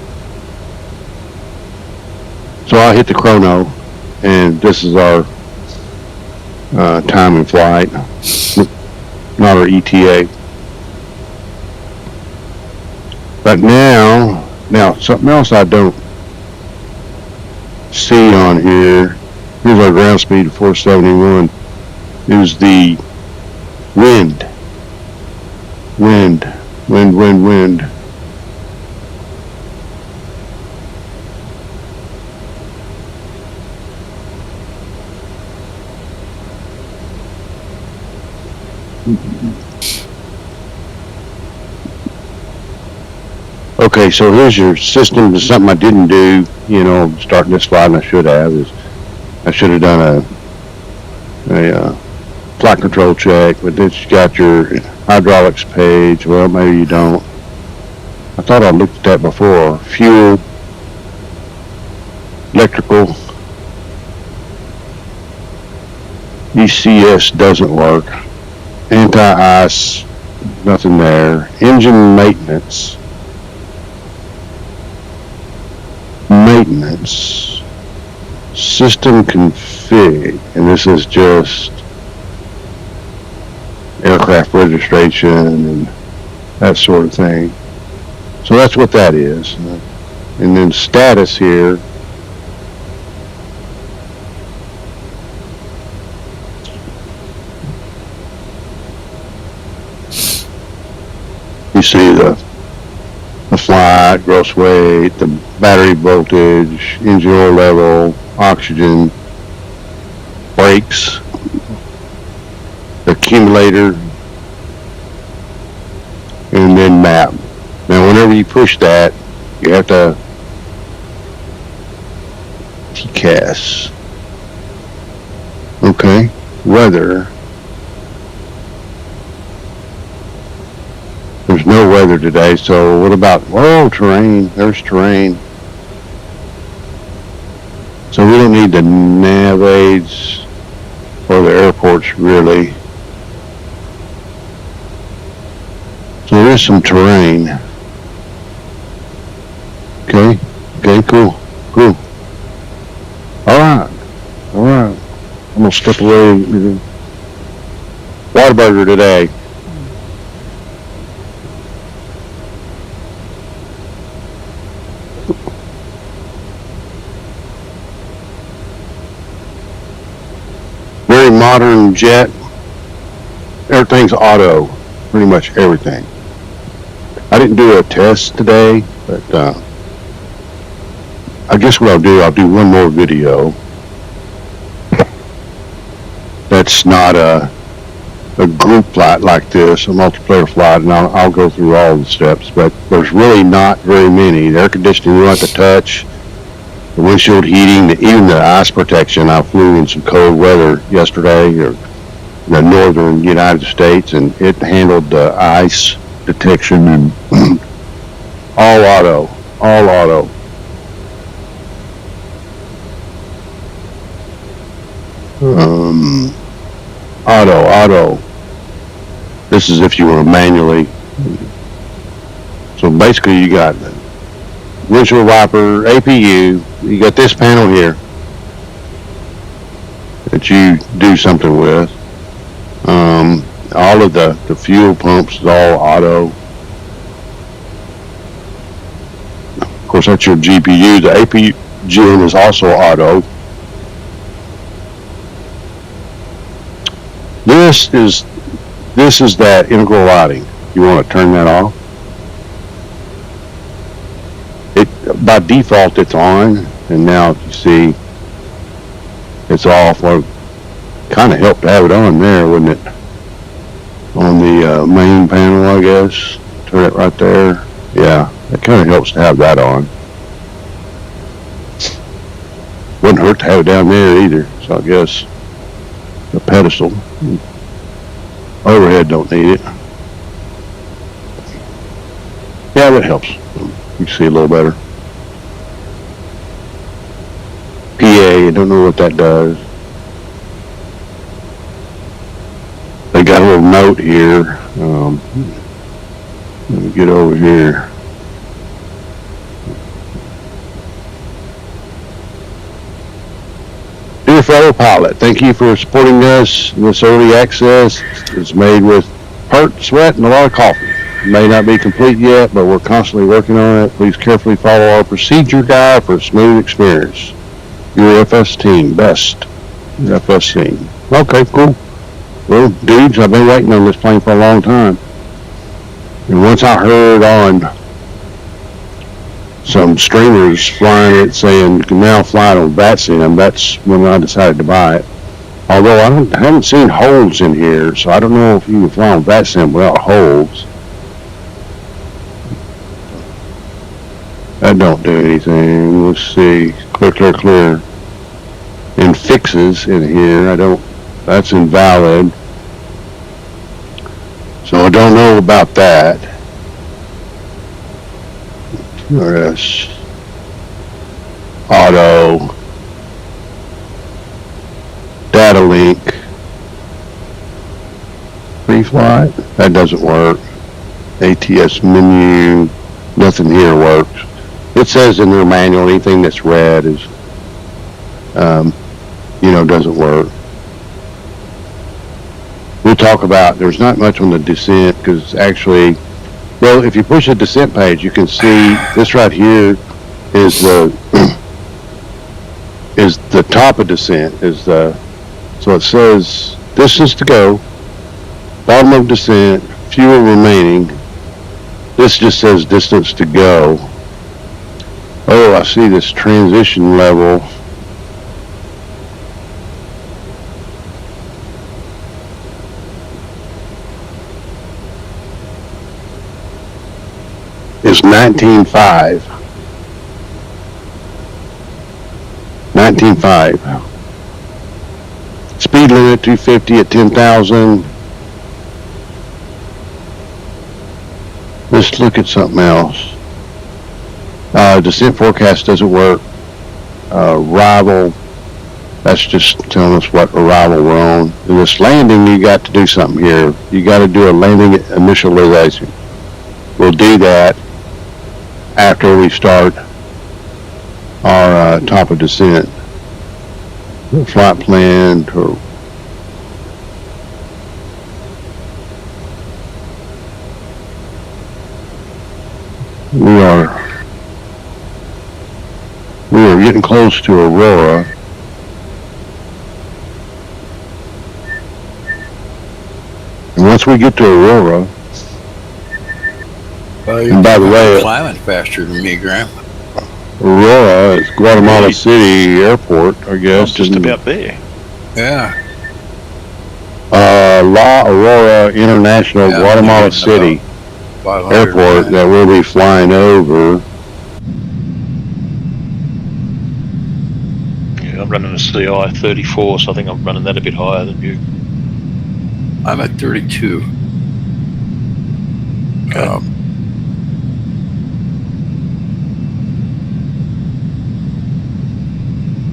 So I hit the chrono, and this is our time in flight, not our ETA. But now something else I don't see on here. Here's our ground speed of 471. Is the wind. Okay, so here's your system. There's something I didn't do, starting this flight, and I should have. I should have done a flight control check, but it's got your hydraulics page. Well, maybe you don't. I thought I looked at that before. Fuel, electrical, ECS doesn't work. Anti-ice, nothing there. Engine maintenance, system config, and this is just aircraft registration and that sort of thing. So that's what that is. And then status here. You see the flight, gross weight, the battery voltage, engine oil level, oxygen, brakes, the accumulator, and then map. Now, whenever you push that, you have to TCAS. Okay, weather. There's no weather today, so what about, oh, terrain, there's terrain. So we don't need the nav aids or the airports really. So there is some terrain. Okay, cool. Alright. I'm gonna step away. Whataburger today. Very modern jet. Everything's auto. Pretty much everything. I didn't do a test today, but I guess what I'll do one more video. That's not a group flight like this, a multiplayer flight, and I'll go through all the steps, but there's really not very many. The air conditioning you don't have to touch, the windshield heating, even the ice protection. I flew in some cold weather yesterday, or the northern United States, and it handled the ice detection and all auto. Auto. This is if you were manually. So basically you got windshield wiper, APU, you got this panel here that you do something with. All of the fuel pumps is all auto. Of course, that's your GPU. The APU is also auto. This is that integral lighting. You want to turn that off. By default it's on, and now if you see it's off. Well, kind of helped to have it on there, wouldn't it? On the main panel, I guess. Turn it right there. Yeah, it kind of helps to have that on. Wouldn't hurt to have it down there either. So I guess the pedestal. Overhead don't need it. Yeah, that helps. You can see a little better. PA, I don't know what that does. They got a little note here. Let me get over here. Dear fellow pilot, thank you for supporting us. This early access is made with heart, sweat, and a lot of coffee. It may not be complete yet, but we're constantly working on it. Please carefully follow our procedure guide for a smooth experience. Your FS team, best. FS team. Okay, cool. Well, dudes, I've been waiting on this plane for a long time. And once I heard on some streamers flying it saying you can now fly it on VATSIM, that's when I decided to buy it. Although I haven't seen holds in here, so I don't know if you can fly on VATSIM without holds. That don't do anything. Let's see. Clear. And fixes in here. That's invalid. So I don't know about that. TRS. Auto. Data link. Pre-flight. That doesn't work. ATS menu. Nothing here works. It says in their manual anything that's red is, doesn't work. We'll talk about, there's not much on the descent because actually, well, if you push the descent page, you can see this right here is the top of descent so it says distance to go, bottom of descent, fuel remaining. This just says distance to go. Oh, I see this transition level. is 19.5. 19.5. Speed limit 250 at 10,000. Let's look at something else. Descent forecast doesn't work. Arrival, that's just telling us what arrival we're on. In this landing, you got to do something here. You got to do a landing initialization. We'll do that after we start our top of descent. Flight plan or we are getting close to Aurora. And once we get to Aurora, Well, and by the way, climbing faster than me, Graham. Aurora is Guatemala City Airport, I guess. I'm just about there. Yeah. La Aurora International Yeah, Guatemala you're City 500 Airport miles. that we'll be flying over. Yeah, I'm running a CI 34, so I think I'm running that a bit higher than you. I'm at 32. Okay.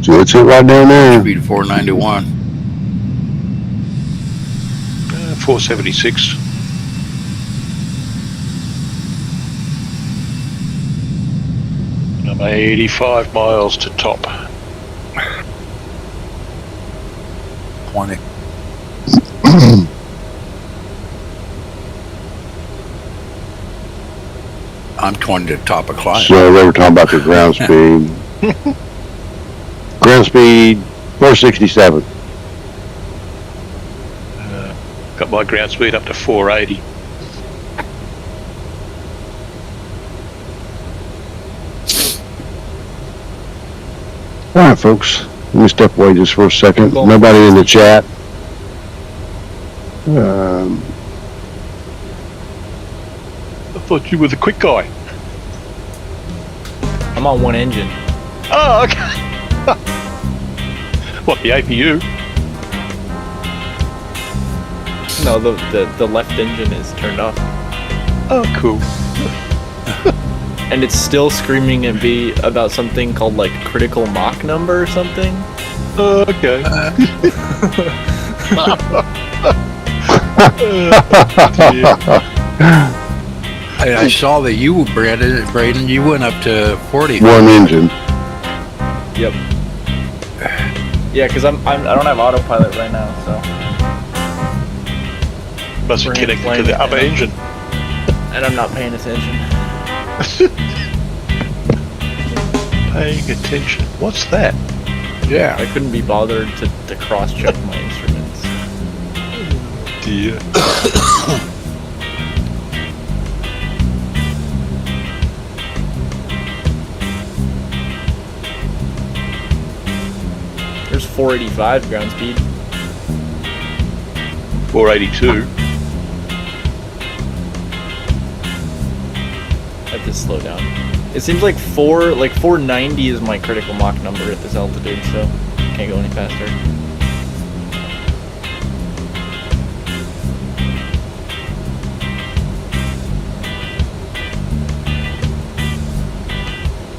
So it's it right down there. Speed 491. 476. And I'm 85 miles to top. 20. I'm 20 to top of climb. So they were talking about the ground speed. Ground speed 467. Got my ground speed up to 480. All right, folks. Let me step away just for a second. Cool. Nobody in the chat. I thought you were the quick guy. I'm on one engine. Oh, okay. What, the APU? No, the left engine is turned off. Oh, cool. And it's still screaming at me about something called like critical Mach number or something. Oh, okay. I saw that you, Braden, you went up to 40. One engine. Yep. Yeah, because I don't have autopilot right now, so. Must have We're connected to flying the it upper now. engine. And I'm not paying attention. Paying attention. What's that? Yeah. I couldn't be bothered to cross-check my instruments. Dear. There's 485 ground speed. 482. I have to slow down. It seems like 490 is my critical Mach number at this altitude, so can't go any faster.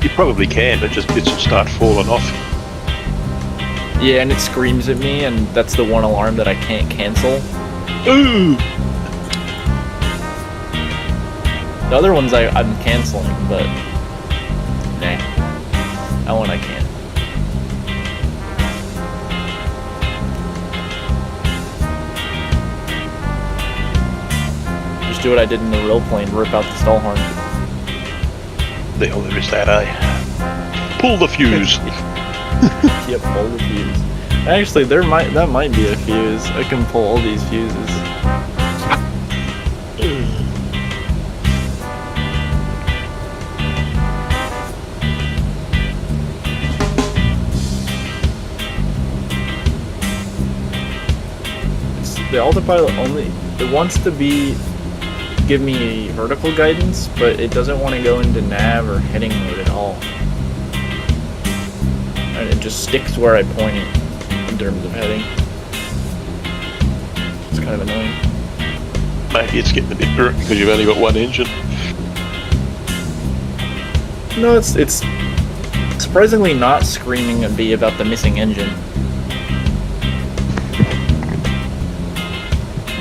You probably can, but just bits will start falling off. Yeah, and it screams at me, and that's the one alarm that I can't cancel. Ooh! The other ones I'm canceling, but nah, that one I can't. Just do what I did in the real plane, rip out the stall horn. The hell there is that, eh? Pull the fuse. Yep, pull the fuse. Actually, that might be a fuse. I can pull all these fuses. The autopilot only, it wants to be to give me vertical guidance, but it doesn't want to go into nav or heading mode at all. And it just sticks where I point it in terms of heading. It's kind of annoying. Maybe it's getting a bit burnt because you've only got one engine. No, it's surprisingly not screaming at me about the missing engine.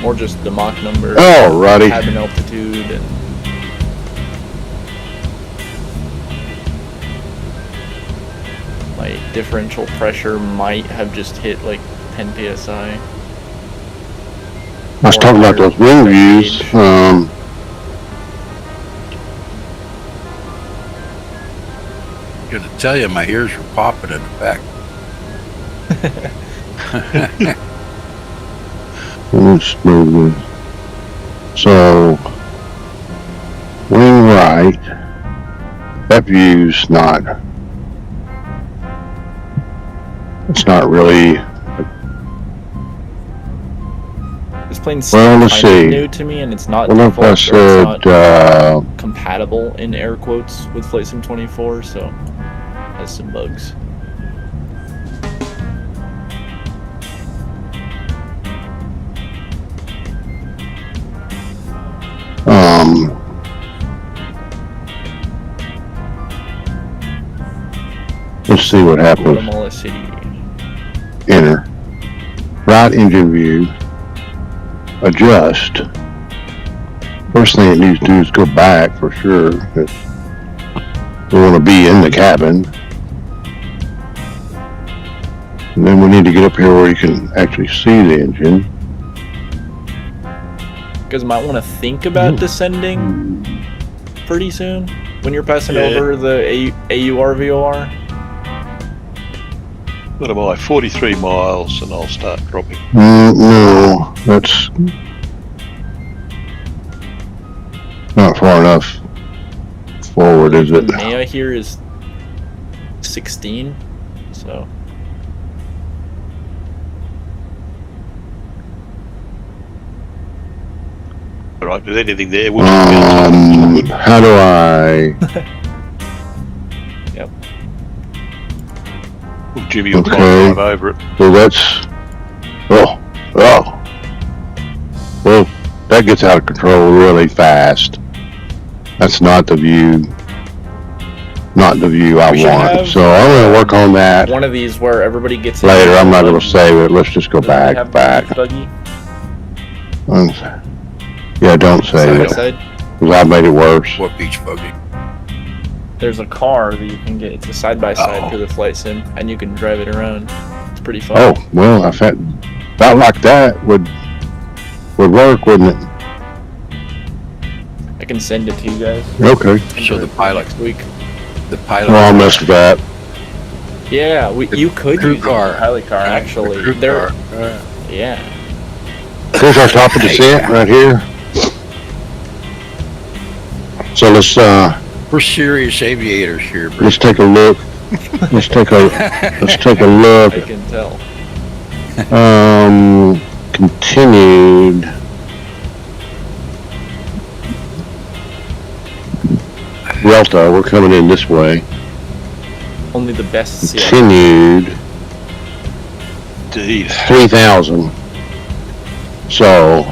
More just the Mach number, Alrighty. cabin altitude, and my differential pressure might have just hit like 10 psi. I was talking about those wing views. Gonna tell you, my ears were popping in the back. Let's move this. So, wing right. That view's not. It's not really. This plane's Well, let's kind of see. new to me, and it's not What if I default, or it's said, not compatible in air quotes with Flightsim 24, so it has some bugs. Let's see what happens. Guatemala City. Enter. Right engine view. Adjust. First thing it needs to do is go back for sure. We want to be in the cabin. And then we need to get up here where you can actually see the engine. You guys might want to think about descending pretty soon when you're passing over the AUR VOR. What am I? 43 miles, and I'll start dropping. No, that's not far enough forward, is it? Maya here is 16, so. All right, if there's anything there, we'll just How do I? Yep. Jimmy will Okay. drive over it. So that's. Oh. Well, that gets out of control really fast. That's not the view. Not the view I We should want. have, So I'm gonna work on that One of these where everybody gets in later. I'm not gonna buggy. save it. Let's just go Does it have back. the buggy Yeah, don't side save by it. side? Cause I made it worse. What beach buggy? There's a car that you can get. It's a side by side Oh. for the flight sim, and you can drive it around. It's pretty fun. Oh, well, I felt about like that would work, wouldn't it? I can send it to you guys. Okay. So the pilot, next week. the pilot. Well, I'll mess with that. Yeah, you could crew use car. a pilot car actually. The crew They're car. yeah. Here's our top of descent right here. So We're serious aviators here, bro. let's take a look. Let's take a look. I can tell. Continued. Delta, we're coming in this way. Only the best CI. Continued. Indeed. 3,000. So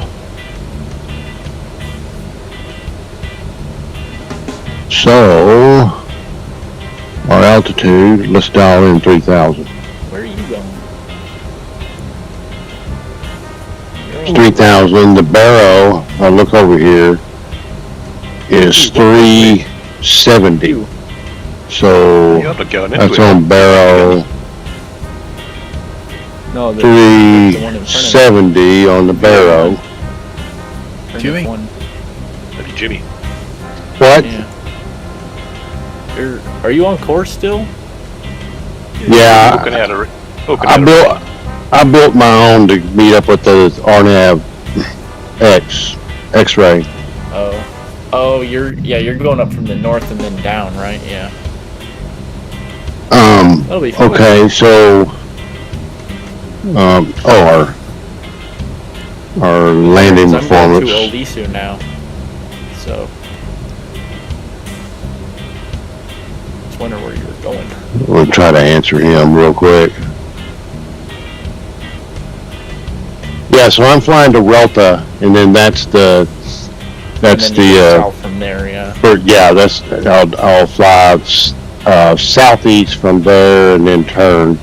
our altitude, let's dial in 3,000. Where are you going? You're It's on- 3,000. The barrow, I look over here, is 370. You. So You're not going into that's it. on barrow. No, the one in front of 370 on the barrow. it. Jimmy? One. Maybe Jimmy. What? Yeah. Are you on course still? Yeah, Hooking out a I built my own to meet up with the RNAV X-ray. Oh, you're going up from the north and then down, right? Yeah. That'll be fun. Okay, so our landing I'm going performance. to Olisu now. So, just wondering where you were going. We'll try to answer him real quick. Yeah, so I'm flying to Relta, and then that's the south from there, yeah. I'll fly southeast from there and then turn.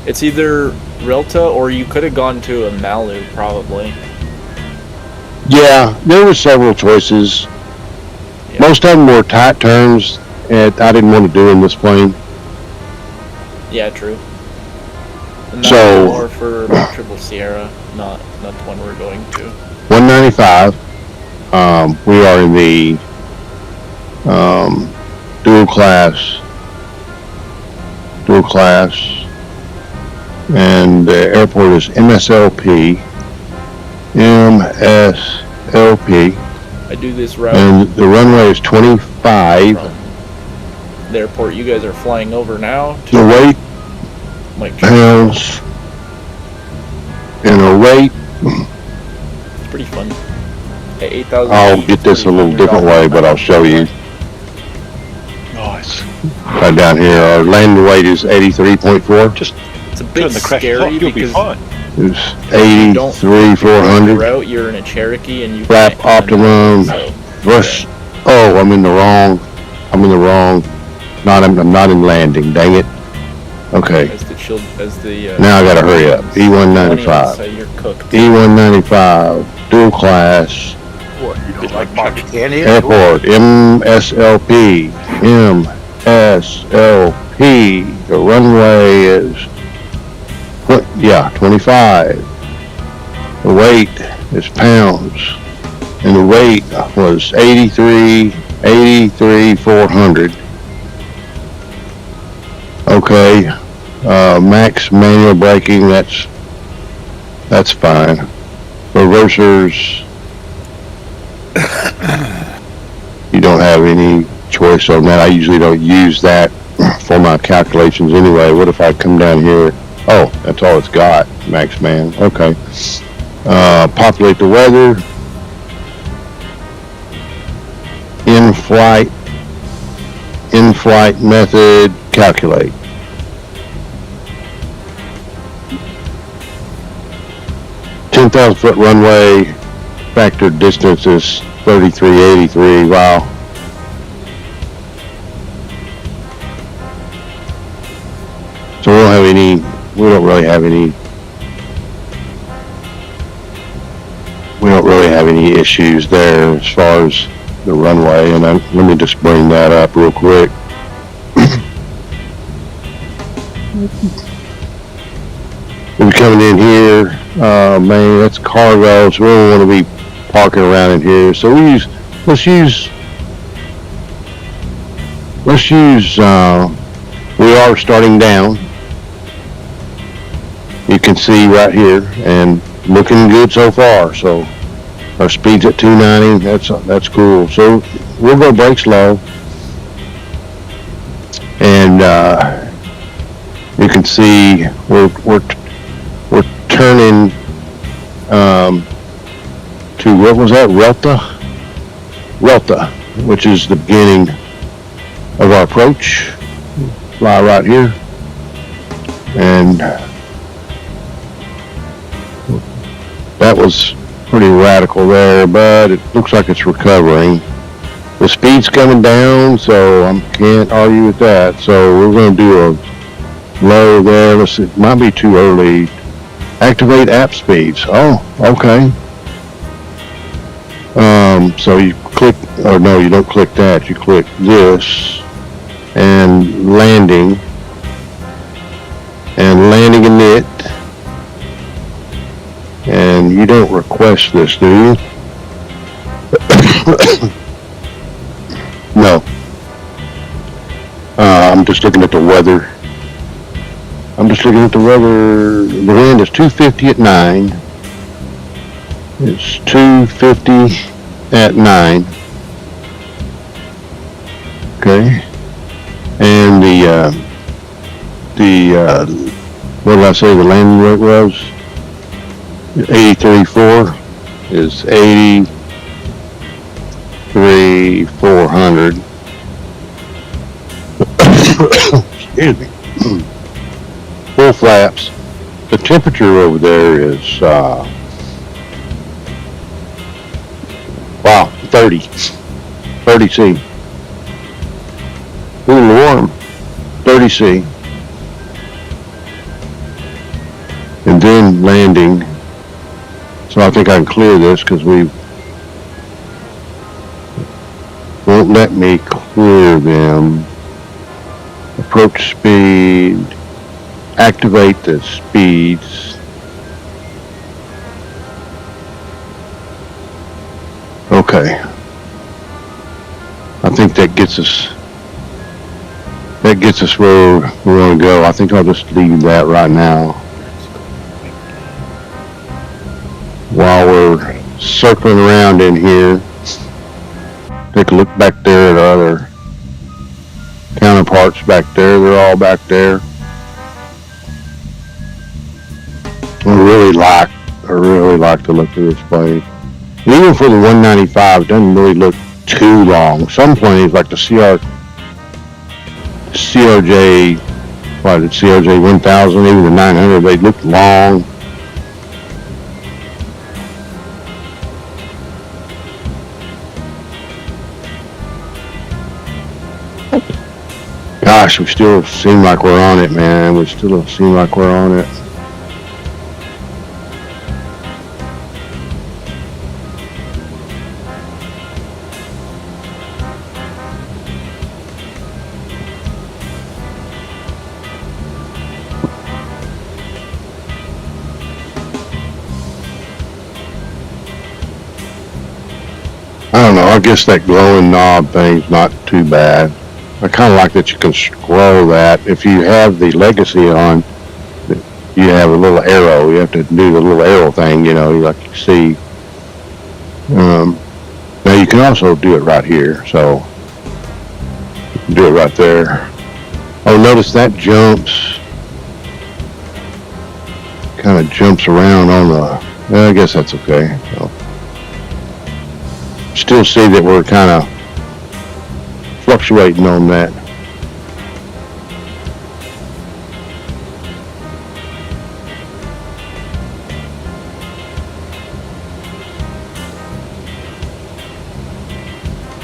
It's either Relta or you could have gone to a Malu, probably. Yeah, there were several choices. Yeah. Most of them were tight turns, and I didn't want to do in this plane. Yeah, true. And So more for Triple Sierra, not the one we're going to. 195. We are in the dual class, and the airport is MSLP. I do this route. And the runway is 25. From the airport you guys are flying over now. The weight pounds and a weight. It's pretty fun. At 8,000. I'll get this a little different way, but I'll show you. Nice. Right down here, our landing weight is 83.4. Just It's a turn bit the crash scary off, you'll be because fine. It's you don't 83,400. route, you're in a Cherokee and you Flap can't optimum. so, Rush. Oh, I'm in the wrong. I'm not in landing. Dang it. Okay. Now I gotta hurry up. E-195. So you're cooked. E-195. Dual class. What, you don't like Bobby Candy? Airport. MSLP. MSLP. The runway is 25. The weight is pounds. And the weight was 83,400. Okay. Max manual braking, that's fine. Reversers, you don't have any choice on that. I usually don't use that for my calculations anyway. What if I come down here? Oh, that's all it's got, max man. Okay. Populate the weather. In-flight method, calculate. .10,000-foot runway, factor distance is 3383. Wow. So we don't really have any issues there as far as the runway. And let me just bring that up real quick. We're coming in here, man, that's cargo, so we don't want to be parking around in here. So let's use, we are starting down. You can see right here, and looking good so far. So our speed's at 290, that's cool. So we'll go brake slow. And you can see we're turning to, what was that, Relta, which is the beginning of our approach. Fly right here, and that was pretty radical there, but it looks like it's recovering. The speed's coming down, so I can't argue with that. So we're going to do a low there. Let's see, it might be too early. Activate app speeds. Oh, okay. So you click, or no, you don't click that. You click this, and landing in it. And you don't request this, do you? No. I'm just looking at the weather. The wind is 250 at 9. It's 250 at 9. Okay. And the what did I say the landing rate was? 83.4 is 83,400. Excuse me. Full flaps. The temperature over there is wow, 30 C. A little warm, 30 C. And then landing. So I think I can clear this because we won't let me clear them. Approach speed. Activate the speeds. Okay. I think that gets us where we want to go. I think I'll just leave that right now. While we're circling around in here, take a look back there at our other counterparts back there. They're all back there. I really like the look of this plane. And even for the 195, it doesn't really look too long. Some planes like the CRJ 1000, even the 900, they look long. Gosh, we still seem like we're on it, man. We still seem like we're on it. I don't know, I guess that glowing knob thing's not too bad. I kind of like that you can scroll that. If you have the Legacy on, you have a little arrow. You have to do the little arrow thing, you know, like you see. Now you can also do it right here, so do it right there. Oh, notice that kind of jumps around on the, I guess that's okay. So, still see that we're kind of fluctuating on that.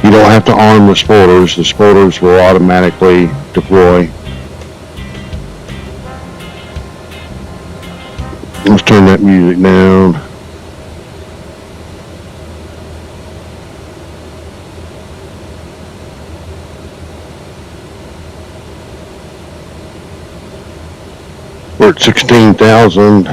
You don't have to arm the spoilers. The spoilers will automatically deploy. Let's turn that music down. We're at 16,000.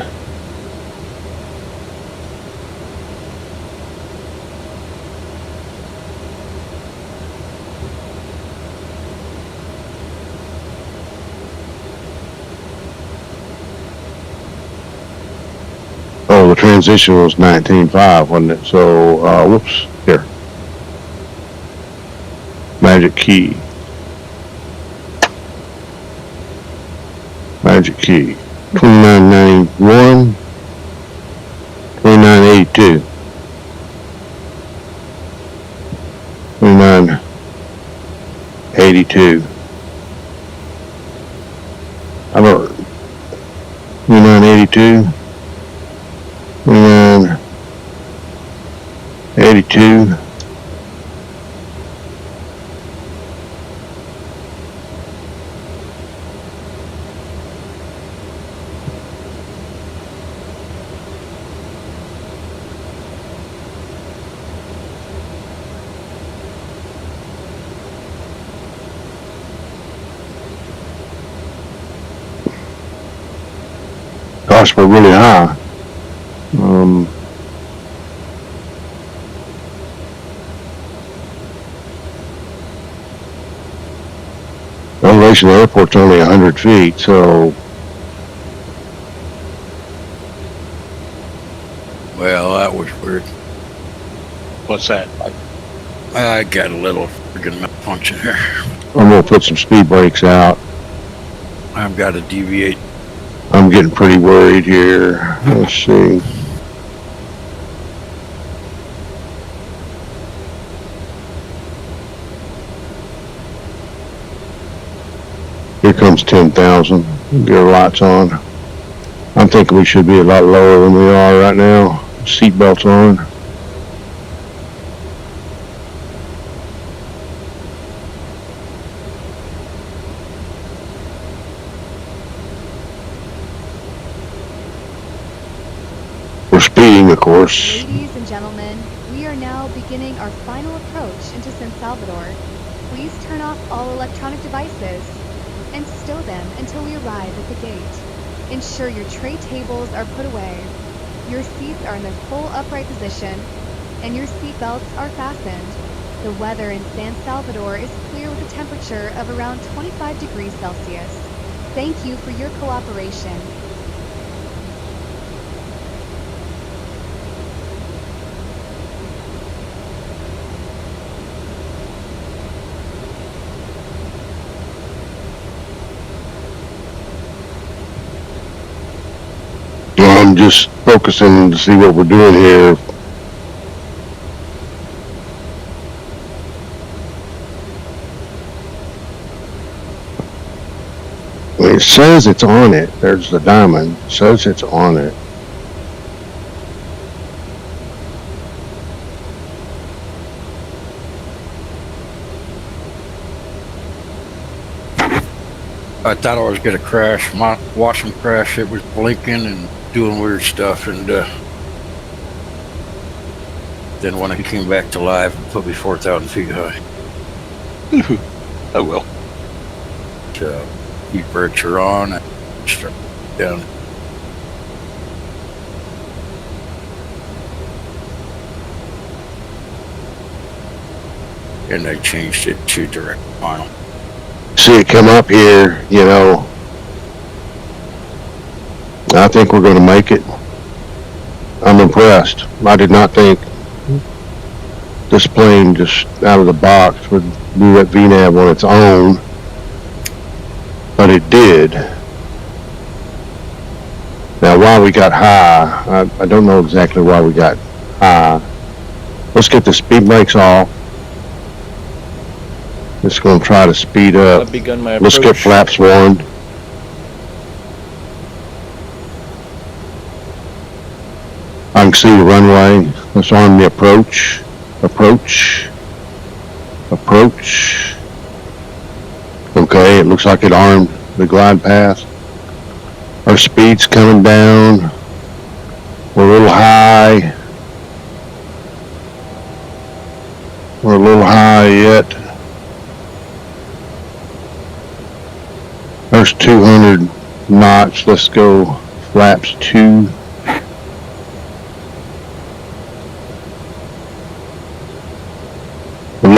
Oh, the transition was 19.5, wasn't it? So, whoops, here. Magic key. Magic key. 2991, 2982, 2982. I don't. 2982, 2982. Gosh, we're really high. Elevation of the airport's only 100 feet, so. Well, that was weird. What's that? I got a little friggin' malfunction here. I'm gonna put some speed brakes out. I've got to deviate. I'm I'm getting pretty worried here. Let's see. Here comes 10,000. Get our lights on. I'm thinking we should be a lot lower than we are right now. Seatbelts on. We're speeding, of course. Ladies and gentlemen, we are now beginning our final approach into San Salvador. Please turn off all electronic devices and stow them until we arrive at the gate. Ensure your tray tables are put away, your seats are in their full upright position, and your seat belts are fastened. The weather in San Salvador is clear with a temperature of around 25 degrees Celsius. Thank you for your cooperation. I'm just focusing to see what we're doing here. It says it's on it. There's the diamond. It says it's on it. I thought I was going to crash. Watch him crash. It was blinking and doing weird stuff. And then when I came back to life, it put me 4,000 feet high. Oh well. So, heat brakes are on. I start down. And I changed it to direct final. See it come up here, you know. I think we're going to make it. I'm impressed. I did not think this plane just out of the box would do that VNAV on its own, but it did. Now, why we got high, I don't know exactly why we got high. Let's get the speed brakes off. Just going to try to speed up. I've begun my Let's get approach. flaps warmed. I can see the runway. Let's arm the approach. Approach. Approach. Okay, it looks like it armed the glide path. Our speed's coming down. We're a little high. We're a little high yet. There's 200 knots. Let's go flaps 2.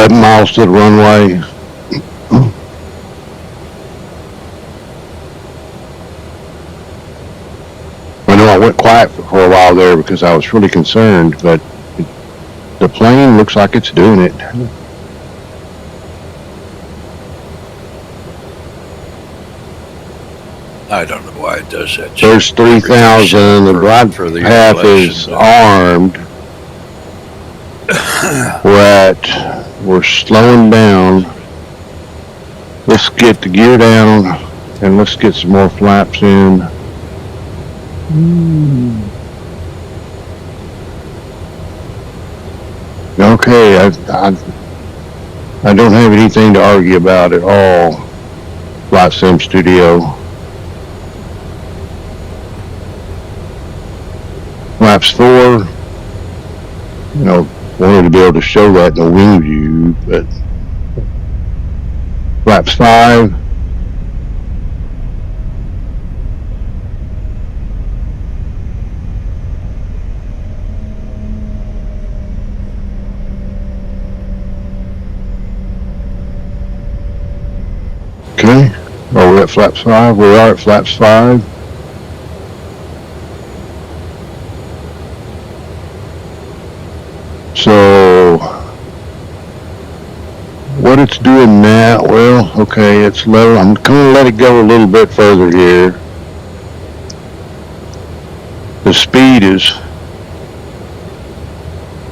Miles to the runway. I know I went quiet for a while there because I was really concerned, but the plane looks like it's doing it. I don't know why it does that. There's 3,000. The glide path is armed. We're slowing down. Let's get the gear down and let's get some more flaps in. Okay, I don't have anything to argue about at all. Flightsim Studio. Flaps 4. You know, wanted to be able to show that in the wing view, but flaps 5. Okay, are we at flaps 5? We are at flaps 5. So, what it's doing now, well, okay, it's low. I'm going to let it go a little bit further here. The speed is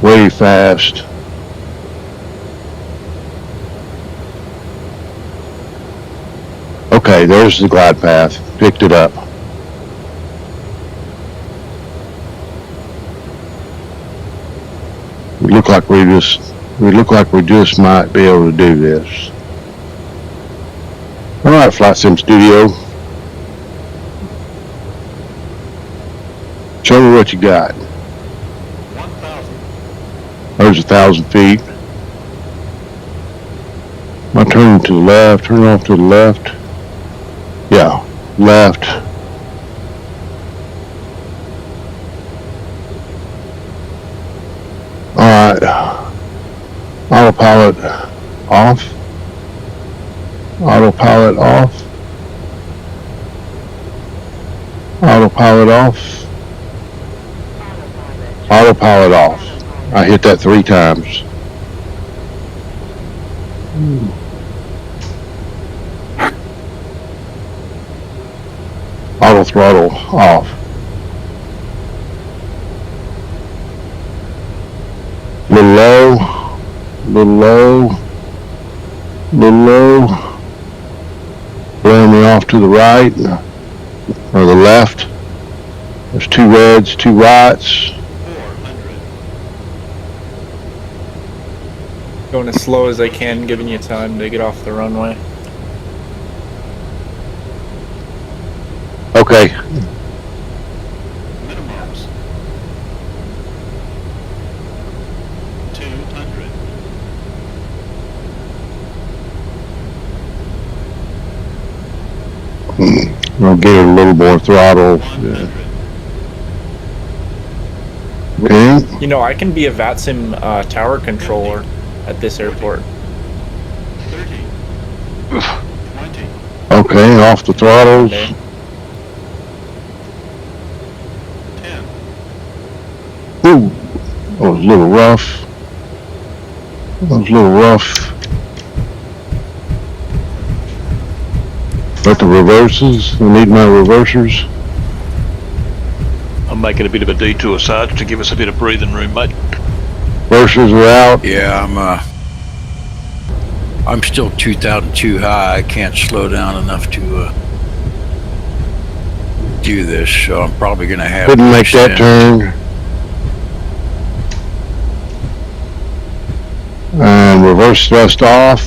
way fast. Okay, there's the glide path. Picked it up. We look like we just might be able to do this. All right, Flightsim Studio. Show me what you got. 1,000. There's 1,000 feet. Am I turning to the left? Turn off to the left. Yeah, left. All right. Autopilot off. Autopilot off. Autopilot off. Autopilot off. I hit that 3 times. Auto throttle off. Little low. Little low. Little low. Blowing me off to the right or the left. There's 2 reds, 2 whites. 400. Going as slow as I can, giving you time to get off the runway. Okay. Minimums. 200. I'll give it a little more throttle. 100. Okay. You know, I can be a VATSIM tower controller at this airport. 30. 20. Okay, off the throttles. Okay. 10. Ooh, that was a little rough. That was a little rough. But the reverses, I need my reversers. I'm making a bit of a detour, Sarge, to give us a bit of breathing room, mate. Reversers are out. Yeah, I'm still 2,000 too high. I can't slow down enough to do this, so I'm probably gonna have Couldn't to make that extend. turn. And reverse thrust off.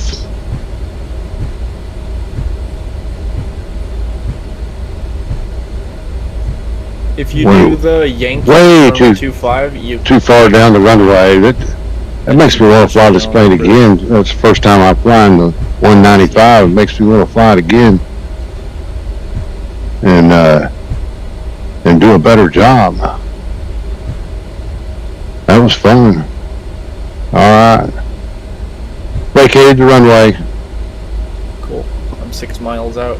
If you Wait. do the Yankee Way too- 25, you Too far down the runway. That makes me want to fly this plane again. That's the first time I'm flying the 195. It makes me want to fly it again. And do a better job. That was fun. Alright. Vacated the runway. cool. I'm 6 miles out.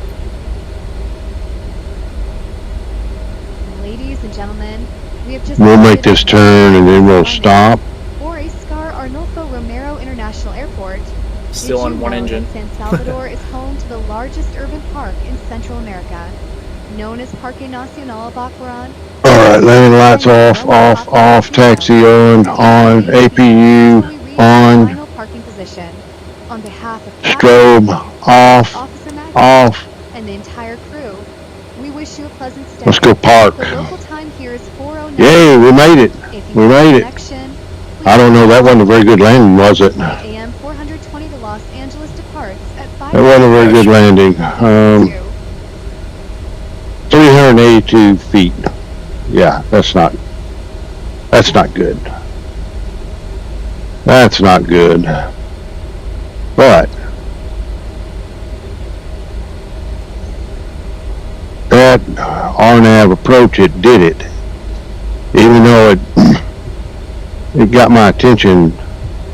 Ladies and gentlemen, we have just We'll make this turn and then we'll stop. For Iscar Arnulfo Romero International Airport. Still Did on you one know engine. that San Salvador is home to the largest urban park in Central America, known as Parque Nacional Bacaran. Alright, landing lights off, taxi on, APU, on, Final parking position. On behalf of strobe, off, Officer Mack off. and the entire crew, we wish you a pleasant stay. Let's go park. The local time here is 4:09. Yay, we made it. If you We have made a it. connection, I don't know, that wasn't a very good landing, was it? That AM 420 to Los Angeles departs at 5. wasn't a very good landing. 382 feet. Yeah, that's not good. That's not good. But that RNAV approach, it did it. Even though it got my attention,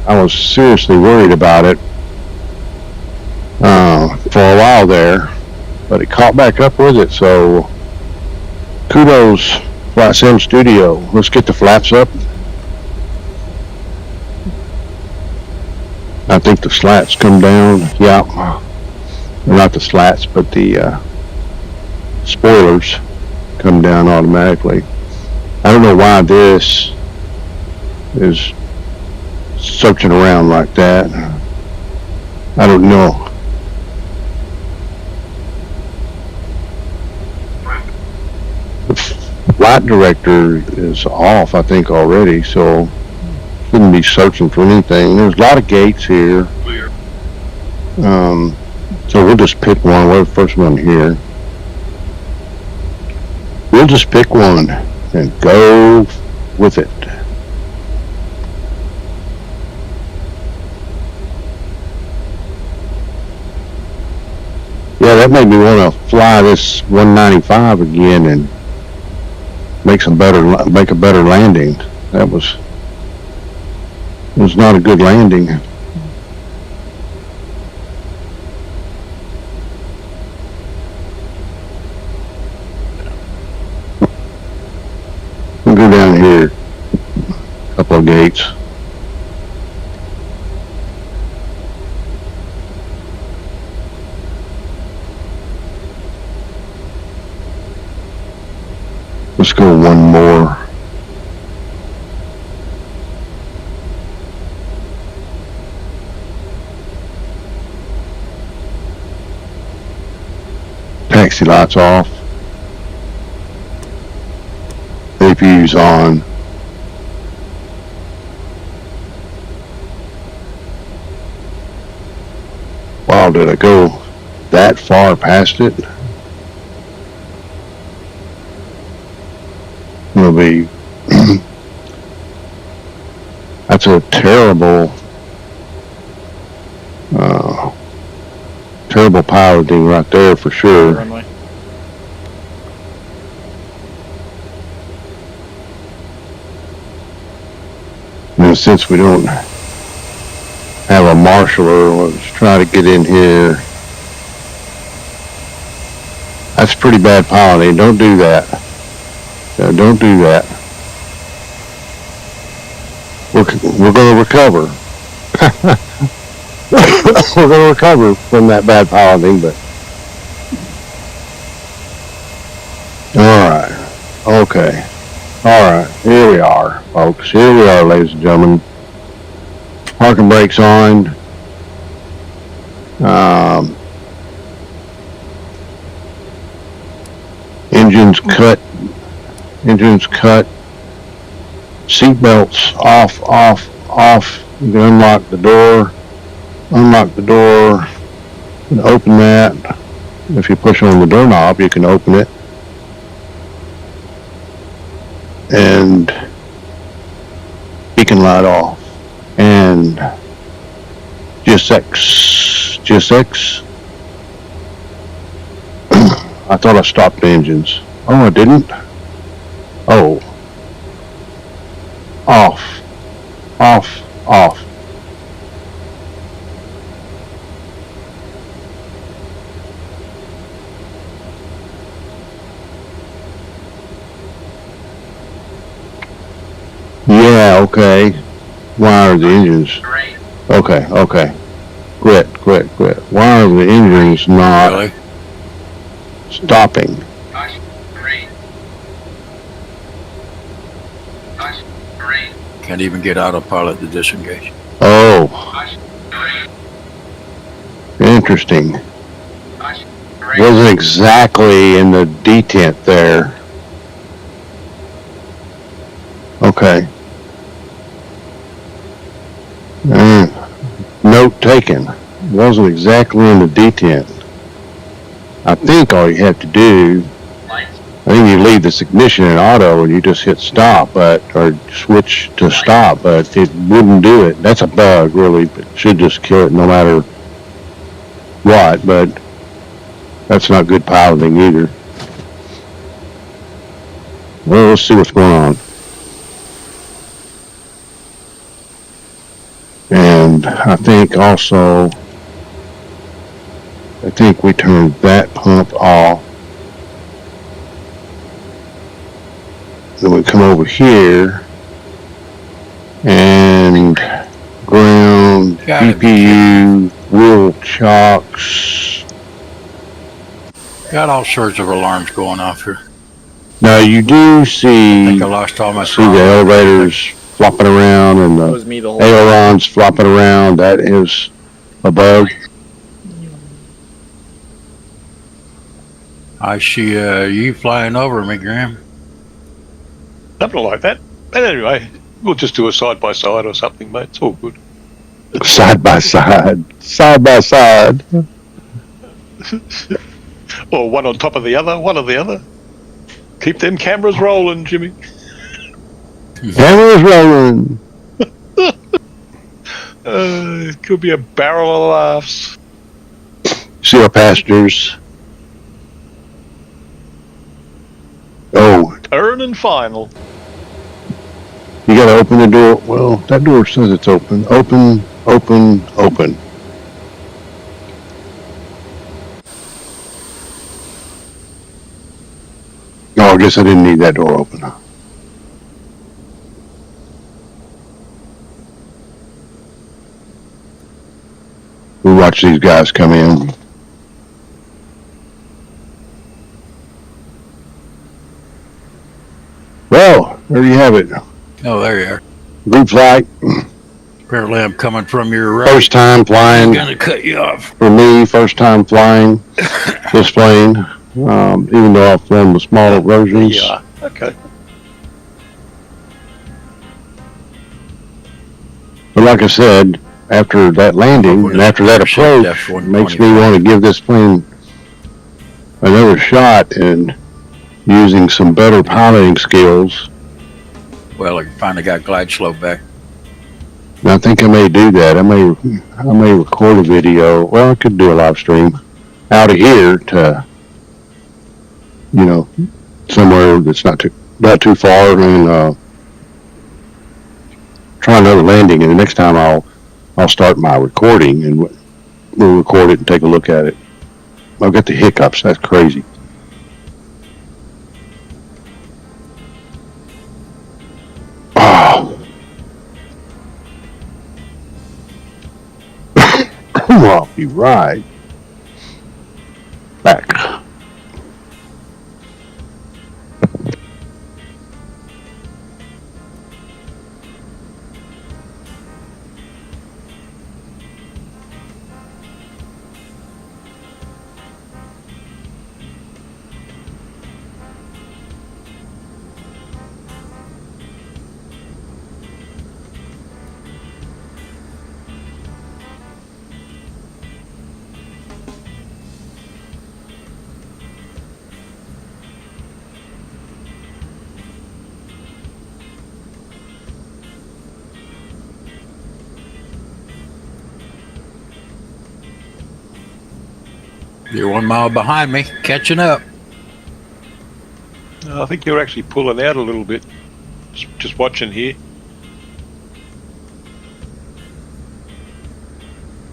I was seriously worried about it for a while there, but it caught back up with it. So kudos, Flightsim Studio. Let's get the flaps up. I think the slats come down. Yeah, not the slats, but the spoilers come down automatically. I don't know why this is searching around like that. I don't know. The flight director is off, I think, already, so shouldn't be searching for anything. There's a lot of gates here. So we'll just pick one. We're the first one here. We'll just pick one and go with it. Yeah, that made me want to fly this 195 again and make a better landing. That was not a good landing. We'll go down here, a couple of gates. Let's go one more. Taxi lights off. APU's on. Wow, did I go that far past it? It'll be that's a terrible piloting right there for sure. Runway. And since we don't have a marshaller, let's try to get in here. That's pretty bad piloting. Don't do that. Don't do that. We're going to recover. We're going to recover from that bad piloting, but all right. Okay. All right. Here we are, folks. Here we are, ladies and gentlemen. Parking brakes on. Engines cut. Engines cut. Seatbelts off, off, off. You can unlock the door. Unlock the door and open that. If you push on the doorknob, you can open it. And beacon light off. And GSX. I thought I stopped the engines. Oh, I didn't. Oh. Off. Off. Off. Yeah, okay. Why are the engines? Okay, okay. Quit. Why are the engines not Really? stopping? Can't even get autopilot to disengage. Oh. Interesting. Wasn't exactly in the detent there. Okay. Note taken. Wasn't exactly in the detent. I think all you have to do, I think you leave this ignition in auto and you just hit stop, or switch to stop, but it wouldn't do it. That's a bug, really. It should just kill it no matter what, but that's not good piloting either. Well, let's see what's going on. And I think also, we turned that pump off. Then we come over here and ground, GPU, wheel chocks. Got all sorts of alarms going off here. Now you do I see think I lost all my see the elevators flopping around and That the was me the whole time. ailerons flopping around. That is a bug. I see you flying over me, Graham. Something like that. But anyway, we'll just do a side by side or something, mate. It's all good. Side by side, side by side. Or one on top of the other, one on the other. Keep them cameras rolling, Jimmy. Cameras rolling. It could be a barrel of laughs. See our passengers. Oh, Turn and final. you gotta open the door. Well, that door says it's open. Open, open, open. Oh, I guess I didn't need that door open. We watch these guys come in. Well, there you have it. Oh, there you are. Group flight. Apparently, I'm coming from your right. First time I'm flying gonna cut you off. for me. First time flying this plane. Even though I've flown the smaller versions. Yeah. Okay. But like I said, after that landing and after that approach, it makes me want to give this plane another shot in using some better piloting skills. Well, I finally got glide slope back. And I think I may do that. I may record a video. Well, I could do a live stream out of here to, you know, somewhere that's not too far, and try another landing. And the next time I'll start my recording and we'll record it and take a look at it. I've got the hiccups. That's crazy. Oh. I'll be right back. You're 1 mile behind me, catching up. I think you're actually pulling out a little bit. Just watching here.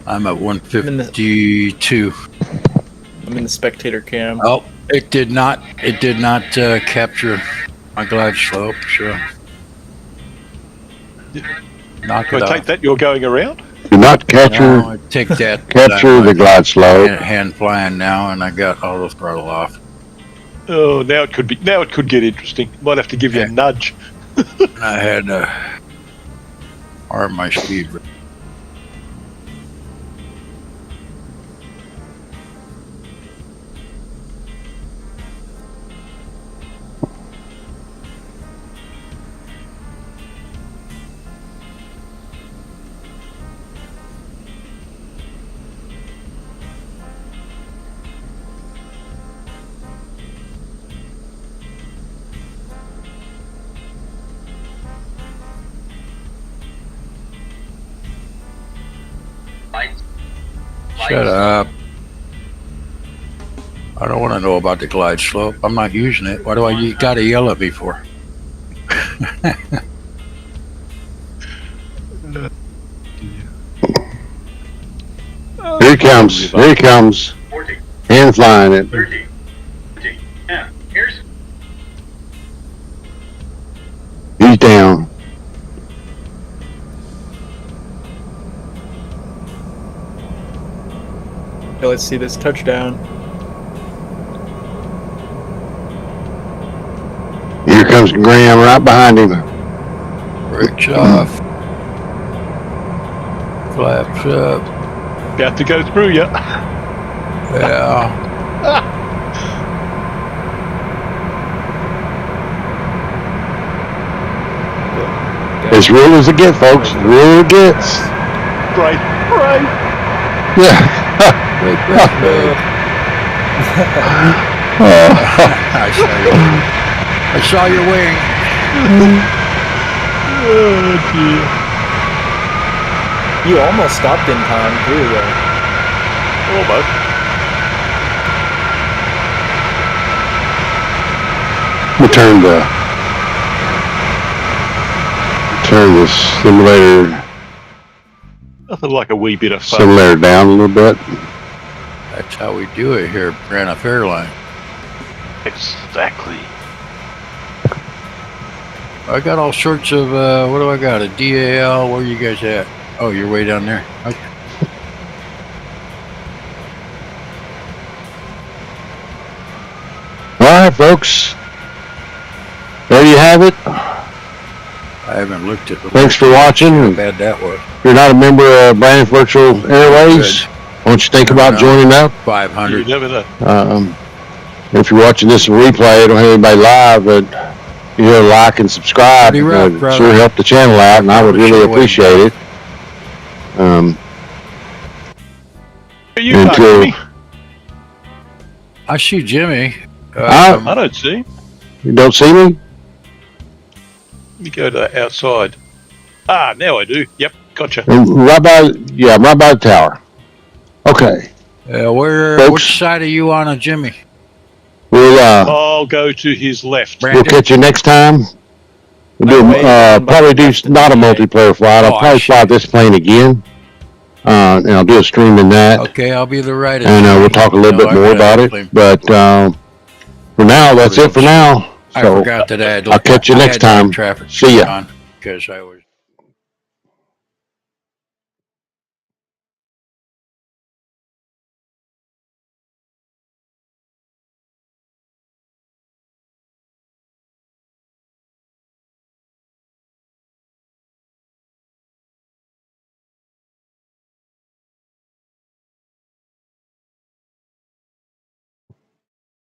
I'm at 152. I'm in the spectator cam. Oh, it did not capture my glide slope, so knock Do it I off. take that you're going around? Do not capture No, I take that. capture the glide slope. Hand flying now, and I got all the throttle off. Oh, now it could get interesting. Might have to give you a nudge. I had to arm my speed. Shut up. I don't want to know about the glide slope. I'm not using it. Why do you gotta yell at me for? Here he comes. Here he comes. 40, Hand flying it. 30, 20. Yeah, here's He's down. Okay, let's see this touchdown. comes Graham right behind him. Brakes off. Flaps up. About to go through you. Yeah. As real as it gets, folks. As real as it gets. Right. Yeah. Brake. I saw your wing. Oh, dear. You almost stopped in time too, though. Almost. Turn the simulator Nothing like a wee bit of fun. simulator down a little bit. That's how we do it here at Braniff Airline. Exactly. I got all sorts of, what do I got? A DAL, where you guys at? Oh, you're way down there. Okay. All right, folks. There you have it. I haven't looked at the Thanks for watching. how bad that was. If you're not a member of Braniff Virtual Airways, why don't you think about joining up? 500. You never know. If you're watching this in replay, I don't have anybody live, but you know, like and subscribe. Pretty rough, It would brother. sure help the channel out, and I would really appreciate it. Are you Until- talking to me? I see Jimmy. I don't see. You don't see me? Let me go to the outside. Ah, now I do. Yep, gotcha. I'm right by the tower. Okay. where? Folks. Which side are you on, Jimmy? I'll go to his left. We'll catch you next time. We'll do probably do not a multiplayer flight. I'll probably fly this plane again, and I'll do a stream in that, Okay, I'll be the right. and we'll talk a little bit more about it. But for now, that's it for now. I So forgot that I had. I'll catch you I next had time. traffic See ya. on because I was.